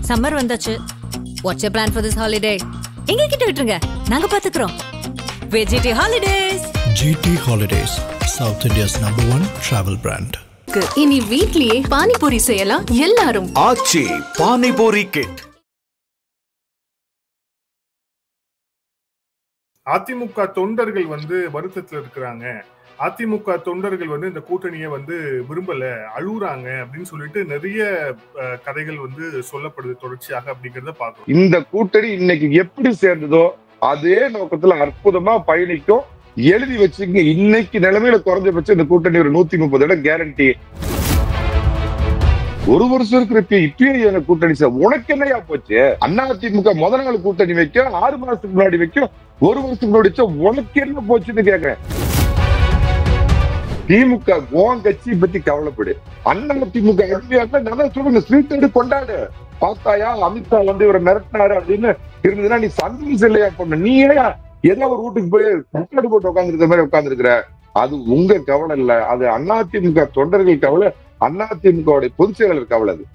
Summer வந்தாச்சு. What's your plan for this holiday? எங்க கிட்ட விட்டுருங்க, நாங்க பாத்துக்கிறோம். VGT Holidays. GT Holidays, South India's #1 travel brand. இனி வீட்லயே பானிபூரி செய்யலாம் எல்லாரும். ஆச்சி பானிபூரி கிட். அதிமுக தொண்டர்கள் வருத்தத்துல இருக்கிறாங்க. அதிமுக தொண்டர்கள் இந்த கூட்டணியை விரும்பல, அழுகுறாங்க அப்படின்னு சொல்லிட்டு நிறைய கதைகள் சொல்லப்படுது தொடர்ச்சியாக அப்படிங்கறத பார்க்கணும். இந்த கூட்டணி இன்னைக்கு எப்படி சேர்ந்ததோ அதே நோக்கத்துல அற்புதமா பயணிக்கும். எழுதி வச்சுங்க, இன்னைக்கு நிலைமையில குறைஞ்சபட்சம் இந்த கூட்டணி ஒரு 130 இடம் கேரண்டி. ஒரு வருஷம் இருக்கிற இப்பயே கூட்டணி உனக்கு என்னையா போச்சு? அதிமுக முதல் நாள் கூட்டணி வைக்கும், 6 மாசத்துக்கு முன்னாடி வைக்கும், ஒரு வருஷத்துக்கு முன்னாடி உனக்கு என்ன போச்சுன்னு கேக்குறேன். திமுக உன் கட்சி பத்தி கவலைப்படு. அதிமுக நல்லா சொல்லுங்க, ஸ்வீட் எடுத்து கொண்டாடு. பார்த்தாயா அமித்ஷா இவரை மிரட்டினாரு அப்படின்னு இருந்ததுன்னா நீ சந்தோஷம் இல்லையா பண்ண? நீ ஏதோ ஒரு வீட்டுக்கு போய் முக்காடு போட்டு உட்காந்துருக்க மாதிரி உட்கார்ந்து இருக்கிற. அது உங்க கவலை இல்ல, அது அதிமுக தொண்டர்கள் கவலை, அதிமுக பொதுச் செயலாளர் கவலை. அது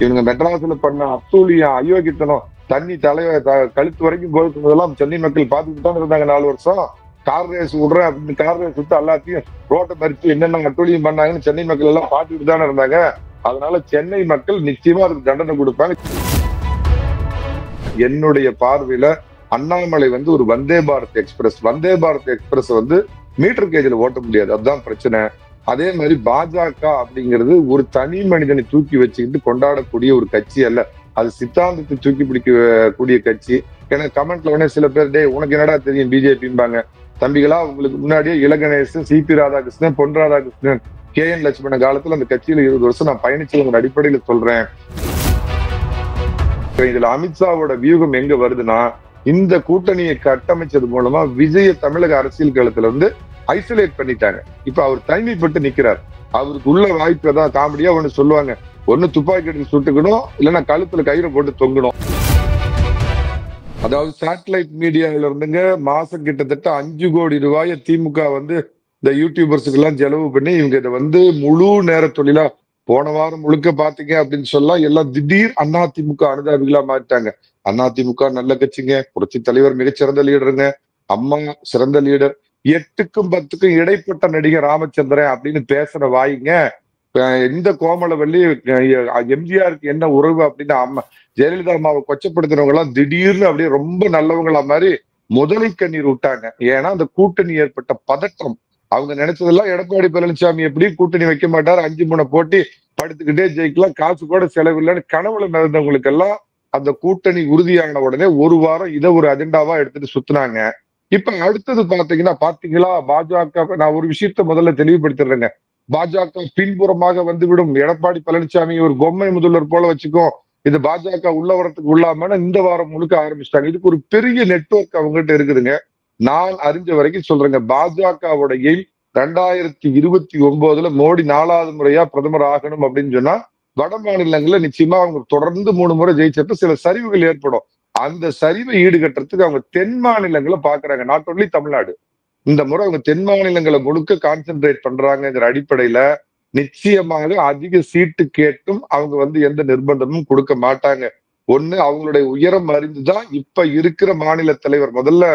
இவங்க மெட்ராஸ்ல பண்ண அத்தூலியம் அயோக்கியத்தனம், தண்ணி கழுத்து வரைக்கும் போயிருந்ததெல்லாம் சென்னை மக்கள் பார்த்துட்டு தான் இருந்தாங்க 4 வருஷம். கார் ரேஸ் விடுறேன் அப்படின்னு கார் ரேஸ் விட்டு எல்லாத்தையும் ரோட்டை மறித்து என்னென்ன அட்டூழியம் பண்ணாங்கன்னு சென்னை மக்கள் எல்லாம் பார்த்துட்டு தானே இருந்தாங்க. அதனால சென்னை மக்கள் நிச்சயமா அதுக்கு தண்டனை கொடுப்பாங்க. என்னுடைய பார்வையில அண்ணாமலை ஒரு வந்தே பாரத் எக்ஸ்பிரஸ் மீட்டர் கேஜில் ஓட்ட முடியாது, அதுதான் பிரச்சனை. அதே மாதிரி பாஜக அப்படிங்கிறது ஒரு தனி மனிதனை தூக்கி வச்சுக்கிட்டு கொண்டாடக்கூடிய ஒரு கட்சி அல்ல, அது சித்தாந்தத்தை தூக்கி பிடிக்கக்கூடிய கட்சி. ஏன்னா கமெண்ட்ல சில பேர் டே உனக்கு என்னடா தெரியும் பிஜேபிம்பாங்க. தம்பிகளா, உங்களுக்கு முன்னாடியே இலகணேசன், சிபி ராதாகிருஷ்ணன், பொன் ராதாகிருஷ்ணன், KN லட்சுமணன் காலத்துல அந்த கட்சியில 20 வருஷம் நான் பயணிச்சவங்க அடிப்படையில சொல்றேன். இதுல அமித்ஷாவோட வியூகம் எங்க வருதுன்னா, இந்த கூட்டணியை கட்டமைச்சது மூலமா விஜய தமிழக அரசியல் களத்துல ஐசோலேட் பண்ணிட்டாங்க. இப்ப அவர் தனிமைப்பட்டு நிக்கிறார். அவருக்கு உள்ள வாய்ப்பு தான் காமெடியா ஒண்ணு சொல்லுவாங்க, ஒண்ணு துப்பாக்கி எடுத்து சுட்டுக்கணும், இல்லைன்னா கழுத்துல கயிறை போட்டு தொங்கணும். அதாவது சேட்டலைட் மீடியாவில இருந்துங்க மாசம் கிட்டத்தட்ட 5 கோடி ரூபாயை திமுக இந்த யூடியூபர்ஸுக்கு எல்லாம் செலவு பண்ணி இவங்க இதை முழு நேர தொழிலா போன வாரம் முழுக்க பாத்தீங்க அப்படின்னு சொல்லலாம். எல்லாம் திடீர் அதிமுக அனுதாபிகளா மாறிட்டாங்க. அதிமுக நல்ல கட்சிங்க, புரட்சி தலைவர் மிகச்சிறந்த லீடருங்க, அம்மா சிறந்த லீடர், 8க்கும் 10க்கும் இடைப்பட்ட நடிகர் ராமச்சந்திரன் அப்படின்னு பேசுற வாய்ங்க. இந்த கோமலவல்லி எம்ஜிஆருக்கு என்ன உறவு அப்படின்னு அம்மா ஜெயலலிதா அம்மாவை கொச்சப்படுத்தினவங்க எல்லாம் திடீர்னு அப்படியே ரொம்ப நல்லவங்களா மாதிரி முதலை கண்ணீர் விட்டாங்க. ஏன்னா அந்த கூட்டணி ஏற்பட்ட பதட்டம். அவங்க நினைச்சதெல்லாம் எடப்பாடி பழனிசாமி எப்படி கூட்டணி வைக்க மாட்டார், 5 முனை போட்டி படுத்துக்கிட்டே ஜெயிக்கலாம், காசு கூட செலவில்லைன்னு கனவுல நடந்தவங்களுக்கு எல்லாம் அந்த கூட்டணி உறுதியான உடனே ஒரு வாரம் இதை ஒரு அஜெண்டாவா எடுத்துட்டு சுத்தினாங்க. இப்ப அடுத்தது பாத்தீங்களா பாஜக. நான் ஒரு விஷயத்த முதல்ல தெளிவுபடுத்திடுறேங்க. பாஜக பின்புறமாக வந்துவிடும், எடப்பாடி பழனிசாமி ஒரு பொம்மை முதல்வர் போல வச்சுக்கோ, இது பாஜக உள்ள வரத்துக்கு உள்ளாம இந்த வாரம் முழுக்க ஆரம்பிச்சிட்டாங்க. இதுக்கு ஒரு பெரிய நெட்வொர்க் அவங்ககிட்ட இருக்குதுங்க. நான் அறிஞ்ச வரைக்கும் சொல்றேங்க, பாஜகவுடைய 2029 மோடி 4வது முறையா பிரதமர் ஆகணும் அப்படின்னு சொன்னா வட மாநிலங்கள்ல நிச்சயமா அவங்க தொடர்ந்து 3 முறை ஜெயிச்சப்ப சில சரிவுகள் ஏற்படும். அந்த சரிவை ஈடுகட்டுறதுக்கு அவங்க தென் மாநிலங்களை பாக்குறாங்க, நாட் ஒன்லி தமிழ்நாடு. இந்த முறை அவங்க தென் மாநிலங்களை முழுக்க கான்சென்ட்ரேட் பண்றாங்கிற அடிப்படையில நிச்சயமாக அதிக சீட்டு கேட்டும் அவங்க எந்த நிர்பந்தமும் கொடுக்க மாட்டாங்க. ஒண்ணு அவங்களுடைய உயரம் அறிந்துதான் இப்ப இருக்கிற மாநில தலைவர், முதல்ல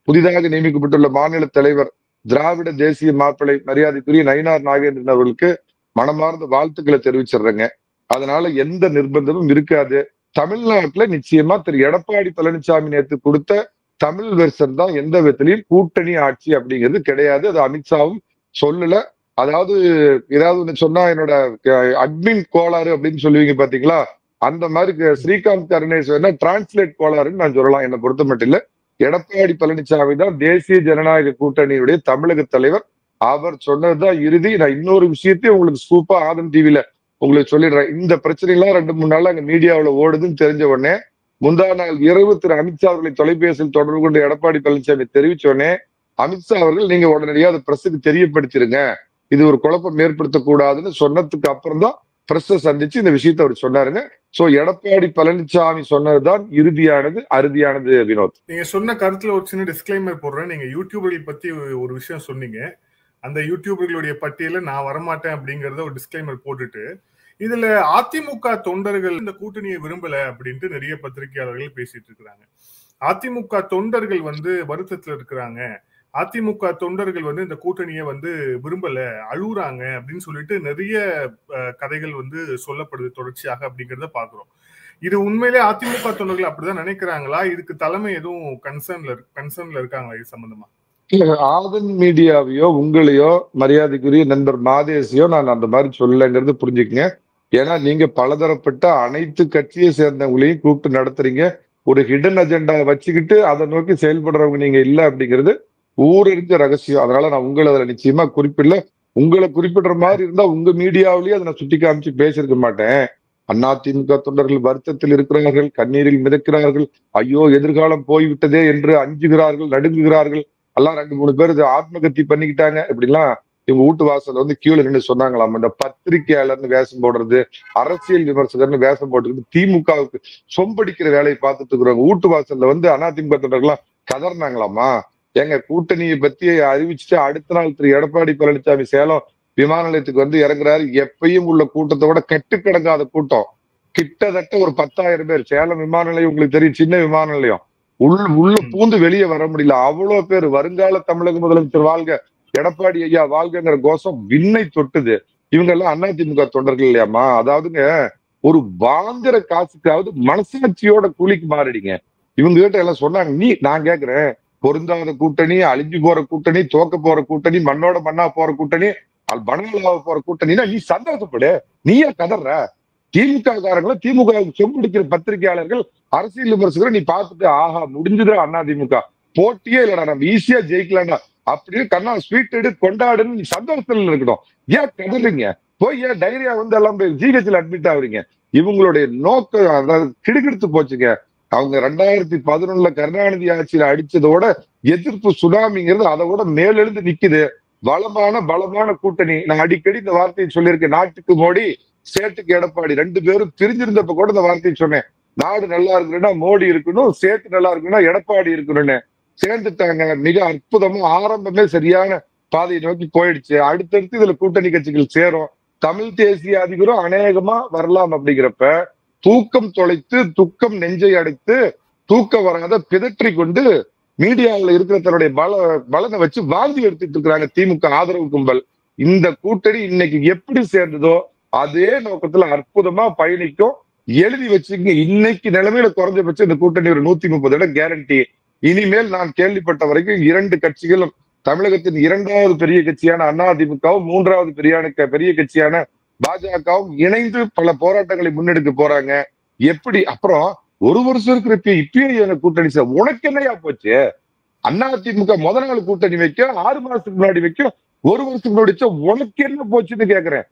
புதிதாக நியமிக்கப்பட்டுள்ள மாநில தலைவர் திராவிட தேசிய மாப்பிள்ளை மரியாதைக்குரிய நயினார் நாகேந்திரன் அவர்களுக்கு மனமார்ந்த வாழ்த்துக்களை தெரிவிச்சிடுறேங்க. அதனால எந்த நிர்பந்தமும் இருக்காது. தமிழ்நாட்டுல நிச்சயமா திரு எடப்பாடி பழனிசாமி நேற்று கொடுத்த தமிழ் வெர்ஷன் தான், எந்த விதத்திலையும் கூட்டணி ஆட்சி அப்படிங்கிறது கிடையாது. அது அமித்ஷாவும் சொல்லல. அதாவது ஏதாவது ஒண்ணு சொன்னா என்னோட அட்மின் கோளாறு அப்படின்னு சொல்லுவீங்க பாத்தீங்களா, அந்த மாதிரி ஸ்ரீகாந்த் கருணேஸ்வரன் டிரான்ஸ்லேட் கோளாறுன்னு நான் சொல்லலாம். என்னை பொறுத்த மட்டும் இல்ல, எடப்பாடி பழனிசாமி தான் தேசிய ஜனநாயக கூட்டணியுடைய தமிழக தலைவர். அவர் சொன்னதுதான் இறுதி. நான் இன்னொரு விஷயத்தையும் உங்களுக்கு சூப்பா ஆதம் டிவில உங்களுக்கு சொல்லிடுறேன். இந்த பிரச்சனை எல்லாம் 2-3 நாள் அங்க மீடியாவில ஓடுதுன்னு தெரிஞ்ச உடனே முந்தா நாள் இரவு திரு அமித்ஷா அவர்களை தொலைபேசியில் தொடர்பு கொண்டு எடப்பாடி பழனிசாமி தெரிவிச்ச உடனே அமித்ஷா அவர்கள் நீங்க உடனடியாக அது பிரஸுக்கு தெரியப்படுத்திருங்க, இது ஒரு குழப்பம் ஏற்படுத்தக்கூடாதுன்னு சொன்னதுக்கு அப்புறம் தான் பிரஸை சந்திச்சு இந்த விஷயத்த அவர் சொன்னாருங்க. சோ எடப்பாடி பழனிசாமி சொன்னதுதான் இறுதியானது, அறுதியானது. வினோத், நீங்க சொன்ன கருத்துல ஒரு சின்ன டிஸ்கிளைமர் போடுறேன். நீங்க யூடியூபர்கள் பத்தி ஒரு விஷயம் சொன்னீங்க, அந்த யூடியூபர்களுடைய பட்டியல நான் வரமாட்டேன் அப்படிங்கறத ஒரு டிஸ்கிளைமர் போட்டுட்டு, இதுல அதிமுக தொண்டர்கள் இந்த கூட்டணியை விரும்பல அப்படின்ட்டு நிறைய பத்திரிகையாளர்கள் பேசிட்டு இருக்கிறாங்க. அதிமுக தொண்டர்கள் வந்து வருத்தத்துல இருக்கிறாங்க, அதிமுக தொண்டர்கள் வந்து இந்த கூட்டணியை வந்து விரும்பல, அழுகுறாங்க அப்படின்னு சொல்லிட்டு நிறைய கதைகள் வந்து சொல்லப்படுது தொடர்ச்சியாக அப்படிங்கிறத பாக்குறோம். இது உண்மையிலே அதிமுக தொண்டர்கள் அப்படிதான் நினைக்கிறாங்களா? இதுக்கு தலைமை எதுவும் கன்சர்ன்ல இருக்காங்களா இது சம்பந்தமா? ஆதன் மீடியாவையோ உங்களையோ மரியாதைக்குரிய நண்பர் மாதேசியோ நான் அந்த மாதிரி சொல்லலைங்கிறது புரிஞ்சுக்கங்க. ஏன்னா நீங்க பலதரப்பட்ட அனைத்து கட்சியை சேர்ந்தவங்களையும் கூப்பிட்டு நடத்துறீங்க. ஒரு ஹிடன் அஜெண்டா வச்சுக்கிட்டு அதை நோக்கி செயல்படுறவங்க நீங்க இல்ல அப்படிங்கிறது ஊரறிஞ்ச ரகசியம். அதனால நான் உங்களை அதுல நிச்சயமா குறிப்பிடல. உங்களை குறிப்பிடுற மாதிரி இருந்தா உங்க மீடியாவிலேயே அதை நான் சுட்டி காமிச்சு பேசியிருக்க மாட்டேன். அதிமுக தொண்டர்கள் வருத்தத்தில் இருக்கிறார்கள், கண்ணீரில் மிதக்கிறார்கள், ஐயோ எதிர்காலம் போய்விட்டதே என்று அஞ்சுகிறார்கள், நடுங்குகிறார்கள். எல்லாம் 2-3 பேர் ஆத்மகத்தி பண்ணிக்கிட்டாங்க. இப்படிலாம் இவங்க வீட்டு வாசல்ல வந்து கீழே நின்று சொன்னாங்களாம். இந்த பத்திரிகையாளர்னு வேஷம் போடுறது, அரசியல் விமர்சகர்னு வேஷம் போட்டுக்கிட்டு திமுகவுக்கு சொம்படிக்கிற வேலையை பார்த்துட்டு இருக்கிறவங்க வீட்டு வாசல்ல வந்து அதிமுக தொண்டர்கள்லாம் கதர்னாங்களாமா. எங்க கூட்டணியை பத்தி அறிவிச்சுட்டு அடுத்த நாள் திரு எடப்பாடி பழனிசாமி சேலம் விமான நிலையத்துக்கு வந்து இறங்குறாரு. எப்பயும் உள்ள கூட்டத்தோட கட்டுக்கடங்காத கூட்டம், கிட்டத்தட்ட ஒரு 10,000 பேர். சேலம் விமான நிலையம் உங்களுக்கு தெரியும், சின்ன விமான நிலையம். உள்ள பூந்து வெளியே வர முடியல, அவ்வளவு பேர். வருங்கால தமிழக முதலமைச்சர் வாழ்க, எடப்பாடி ஐயா வாழ்கிற கோஷம் விண்ணை தொட்டுது. இவங்க எல்லாம் அதிமுக தொண்டர்கள் இல்லையாமா? அதாவதுங்க ஒரு வாங்குற காசுக்காவது மனசாட்சியோட கூலிக்கு மாறிடுங்க. இவங்க கிட்ட எல்லாம் சொன்னாங்க. நான் கேக்குறேன், பொருந்தாத கூட்டணி, அழிஞ்சு போற கூட்டணி, தோக்க போற கூட்டணி, மண்ணோட மண்ணா போற கூட்டணி, பணங்களாக போற கூட்டணினா நீ சந்தோஷப்படு. நீயே கதற. திமுக காரங்களும் திமுக சொம்பிடிக்கிற பத்திரிகையாளர்கள், அரசியல் விமர்சகர் நீ பார்த்துட்டு ஆஹா முடிஞ்சது அதிமுக போட்டியே இல்லடா, நம்ம ஈஸியா ஜெயிக்கலாம்டா அப்படின்னு கண்ணா ஸ்வீட் எடுத்து கொண்டாடுன்னு நீ சந்தோஷத்துல இருக்கணும். ஏன் கதறீங்க? போய் ஏன் டைரியா வந்து எல்லாம் போய் ஜிஹெச்ல அட்மிட் ஆகுறீங்க? இவங்களுடைய நோக்கம் அதாவது கிடுகிடுத்து போச்சுங்க. அவங்க 2011 கருணாநிதி ஆட்சியில அடிச்சதோட எதிர்ப்பு சுனாமிங்கிறது அதோட மேலெழுந்து நிக்குது. பலமான கூட்டணி. நான் அடிக்கடி இந்த வார்த்தையை சொல்லியிருக்கேன். நாட்டுக்கு மோடி, சேட்டுக்கு எடப்பாடி 2 பேரும் பிரிஞ்சிருந்தப்ப கூட இந்த வார்த்தையை சொன்னேன். நாடு நல்லா இருக்கணும்னா மோடி இருக்கணும், சேட்டு நல்லா இருக்கணும்னா எடப்பாடி இருக்கணும்னு. சேர்ந்துட்டாங்க. மிக அற்புதமா ஆரம்பமே சரியான பாதையை நோக்கி போயிடுச்சு. அடுத்தடுத்து இதுல கூட்டணி கட்சிகள் சேரும். தமிழ் தேசிய அதிபரும் அநேகமா வரலாம். அப்படிங்கிறப்ப தூக்கம் தொலைத்து, துக்கம் நெஞ்சை அடைத்து, தூக்கம் வராத பிதற்றி கொண்டு மீடியாவில் இருக்கிற தன்னுடைய பலனை வச்சு வாந்தி எடுத்துட்டு இருக்கிறாங்க திமுக ஆதரவு கும்பல். இந்த கூட்டணி இன்னைக்கு எப்படி சேர்ந்ததோ அதே நோக்கத்துல அற்புதமா பயணிக்கும். எழுதி வச்சுங்க. இன்னைக்கு நிலைமையில குறைஞ்சபட்சம் இந்த கூட்டணி ஒரு 130 இடம் கேரண்டி. இனிமேல் நான் கேள்விப்பட்ட வரைக்கும் 2 கட்சிகளும், தமிழகத்தின் 2வது பெரிய கட்சியான அதிமுகவும் 3வது பெரிய கட்சியான பாஜகவும் இணைந்து பல போராட்டங்களை முன்னெடுக்க போறாங்க. எப்படி அப்புறம் ஒரு வருஷம் இருக்கிற இப்பயே கூட்டணி உனக்கு என்னையா போச்சு? அதிமுக முதல் நாள் கூட்டணி வைக்கும், 6 மாசத்துக்கு முன்னாடி வைக்கும், 1 வருஷத்துக்கு முன்னாடி உனக்கு என்ன போச்சுன்னு கேக்குறேன்.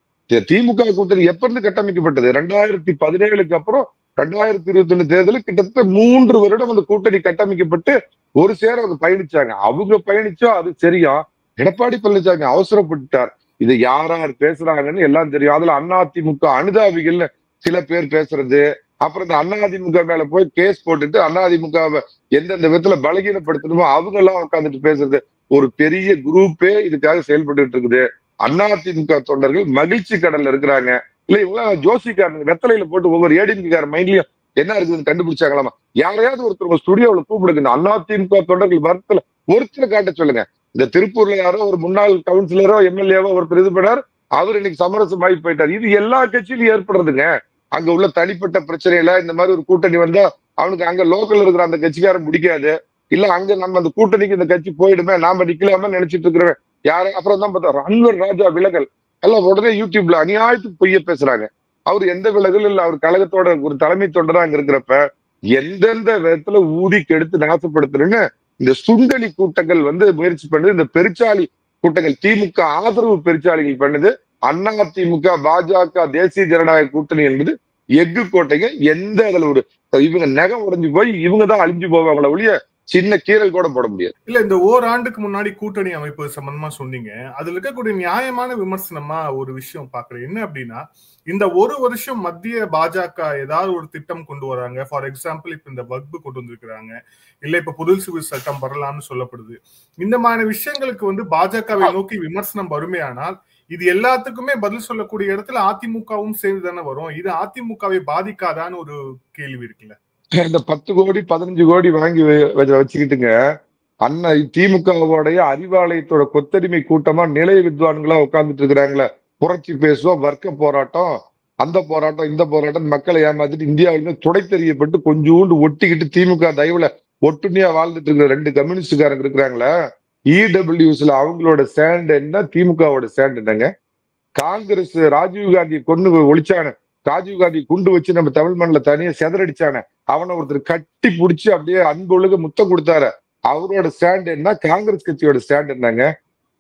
திமுக கூட்டணி எப்ப இருந்து கட்டமைக்கப்பட்டது? 2017க்கு அப்புறம் 2021 தேர்தலில் கிட்டத்தட்ட 3 வருடம் அந்த கூட்டணி கட்டமைக்கப்பட்டு ஒரு சேர அவங்க பயணிச்சாங்க. அவங்க பயணிச்சோ அது சரியா? எடப்பாடி பழனிசாமி அவசரப்பட்டுட்டார். இது யார் பேசுறாங்கன்னு எல்லாம் தெரியும். அதுல அதிமுக அனுதாபிகள்னு சில பேர் பேசுறது, அப்புறம் இந்த அதிமுக மேல போய் கேஸ் போட்டுட்டு அதிமுகவை எந்தெந்த விதத்துல பலகீனப்படுத்தணுமோ அவங்க எல்லாம் உட்காந்துட்டு பேசுறது. ஒரு பெரிய குரூப்பே இதுக்காக செயல்பட்டு இருக்குது. அதிமுக தொண்டர்கள் மகிழ்ச்சி கடல்ல இருக்கிறாங்க. இல்ல இவங்க ஜோசிக்காரங்க வெத்தலையில போட்டு ஒவ்வொரு ஏடிஎம்கார மைண்ட்லயும் என்ன இருக்குதுன்னு கண்டுபிடிச்சாங்களாமா. யாரையாவது ஒருத்தர் ஸ்டுடியோவில் கூப்பிடுங்க. அதிமுக தொண்டர்கள் வருத்தல ஒருத்தரை காட்ட சொல்லுங்க. இந்த திருப்பூர்ல யாரோ ஒரு முன்னாள் கவுன்சிலரோ எம்எல்ஏவோ ஒருத்தர் இது பண்ணார், அவர் இன்னைக்கு சமரசம் ஆகி போயிட்டார். இது எல்லா கட்சியிலும் ஏற்படுறதுங்க. அங்க உள்ள தனிப்பட்ட பிரச்சனையில இந்த மாதிரி ஒரு கூட்டணி வந்தா அவனுக்கு அங்க லோக்கல்ல இருக்கிற அந்த கட்சிக்காரன் பிடிக்காது. இல்ல அங்க நம்ம அந்த கூட்டணிக்கு இந்த கட்சி போயிடுமே, நாம நிக்கலாம நினைச்சிட்டு இருக்கிறவன் யாரு அப்புறம் தான் பார்த்தா அன்வர் ராஜா விலகல் எல்லாம் உடனே யூடியூப்ல அநியாயத்துக்கு பொய்ய பேசுறாங்க. அவர் எந்த விலகல் இல்ல, அவர் கழகத்தோட ஒரு தலைமை தொண்டரா அங்க இருக்கிறப்ப எந்தெந்த விதத்துல ஊதி கெடுத்து நாசப்படுத்துறேன்னு இந்த சுண்டலி கூட்டங்கள் முயற்சி பண்ணுது. இந்த பெருச்சாளி கூட்டங்கள், திமுக ஆதரவு பெருச்சாளிகள் பண்ணுது. அதிமுக பாஜக தேசிய ஜனநாயக கூட்டணி என்பது எஃகு கோட்டைங்க. எந்த அதுல ஒரு இவங்க நகம் உடைஞ்சு போய் இவங்க தான் அழிஞ்சு போவாங்கள ஒழிய சின்ன கீரல் கூட போட முடியாது. இல்ல இந்த ஓராண்டுக்கு முன்னாடி கூட்டணி அமைப்பு சம்பந்தமா சொன்னீங்க. அதுல இருக்கக்கூடிய நியாயமான விமர்சனமா ஒரு விஷயம் பாக்குறேன். என்ன அப்படின்னா, இந்த ஒரு வருஷம் மத்திய பாஜக ஏதாவது ஒரு திட்டம் கொண்டு வராங்க. ஃபார் எக்ஸாம்பிள் இப்ப இந்த வக்பு கொண்டு வந்திருக்கிறாங்க, இல்ல இப்ப புதில் சிவில் சட்டம் வரலாம்னு சொல்லப்படுது. இந்த மாதிரி விஷயங்களுக்கு பாஜகவை நோக்கி விமர்சனம் வருமையானால் இது எல்லாத்துக்குமே பதில் சொல்லக்கூடிய இடத்துல அதிமுகவும் சேர்ந்து தானே வரும். இது அதிமுகவை பாதிக்காதான்னு ஒரு கேள்வி இருக்குல்ல. இந்த 10 கோடி 15 கோடி வாங்கி வச்சுக்கிட்டுங்க அண்ணன் திமுகவுடைய அறிவாலயத்தோட கொத்தடிமை கூட்டமா நிலைய வித்வான்களா உட்கார்ந்துட்டு இருக்கிறாங்களே, புரட்சி பேசுவோம், வர்க்க போராட்டம், அந்த போராட்டம் இந்த போராட்டம், மக்களை ஏமாத்திட்டு இந்தியாவிலுமே துடை தெரியப்பட்டு கொஞ்சோண்டு ஒட்டிக்கிட்டு திமுக தயவுல ஒட்டுமையா வாழ்ந்துட்டு இருக்கிற 2 கம்யூனிஸ்டுக்காரங்க இருக்கிறாங்களே, இடபிள்யூஸ்ல அவங்களோட ஸ்டாண்ட் என்ன, திமுகவோட ஸ்டாண்ட் என்னங்க? காங்கிரஸ் ராஜீவ்காந்தியை கொண்டு ஒழிச்சான, ராஜீவ்காந்தி குண்டு வச்சு நம்ம தமிழ் மண்ணில் தனியா செதறடிச்சான, அவனை ஒருத்தர் கட்டி பிடிச்சி அப்படியே அன்பொழுக முத்தம் கொடுத்தாரு. அவரோட ஸ்டாண்ட் என்ன, காங்கிரஸ் கட்சியோட ஸ்டாண்ட் என்னங்க?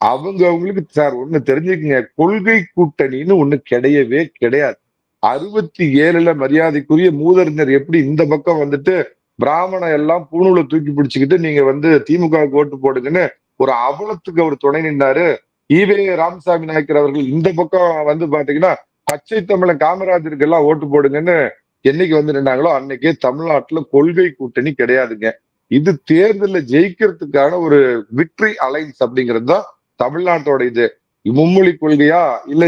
அவங்களுக்கு சார் ஒண்ணு தெரிஞ்சுக்கங்க, கொள்கை கூட்டணின்னு ஒண்ணு கிடையவே கிடையாது. 67ல மரியாதைக்குரிய மூதறிஞர் எப்படி இந்த பக்கம் வந்துட்டு பிராமண எல்லாம் பூணூலை தூக்கி பிடிச்சுக்கிட்டு நீங்க திமுகவுக்கு ஓட்டு போடுங்கன்னு ஒரு அவலத்துக்கு அவர் துணை நின்றாரு. ஈவே ராமசாமி நாயக்கர் அவர்கள் இந்த பக்கம் பாத்தீங்கன்னா பச்சை தமிழன் காமராஜருக்கு எல்லாம் ஓட்டு போடுங்கன்னு என்னைக்கு நின்றாங்களோ அன்னைக்கே தமிழ்நாட்டுல கொள்கை கூட்டணி கிடையாதுங்க. இது தேர்தலில் ஜெயிக்கிறதுக்கான ஒரு விக்டரி அலைன்ஸ் அப்படிங்கிறது தான் தமிழ்நாட்டோட இது. மும்மொழி கொள்கையா இல்ல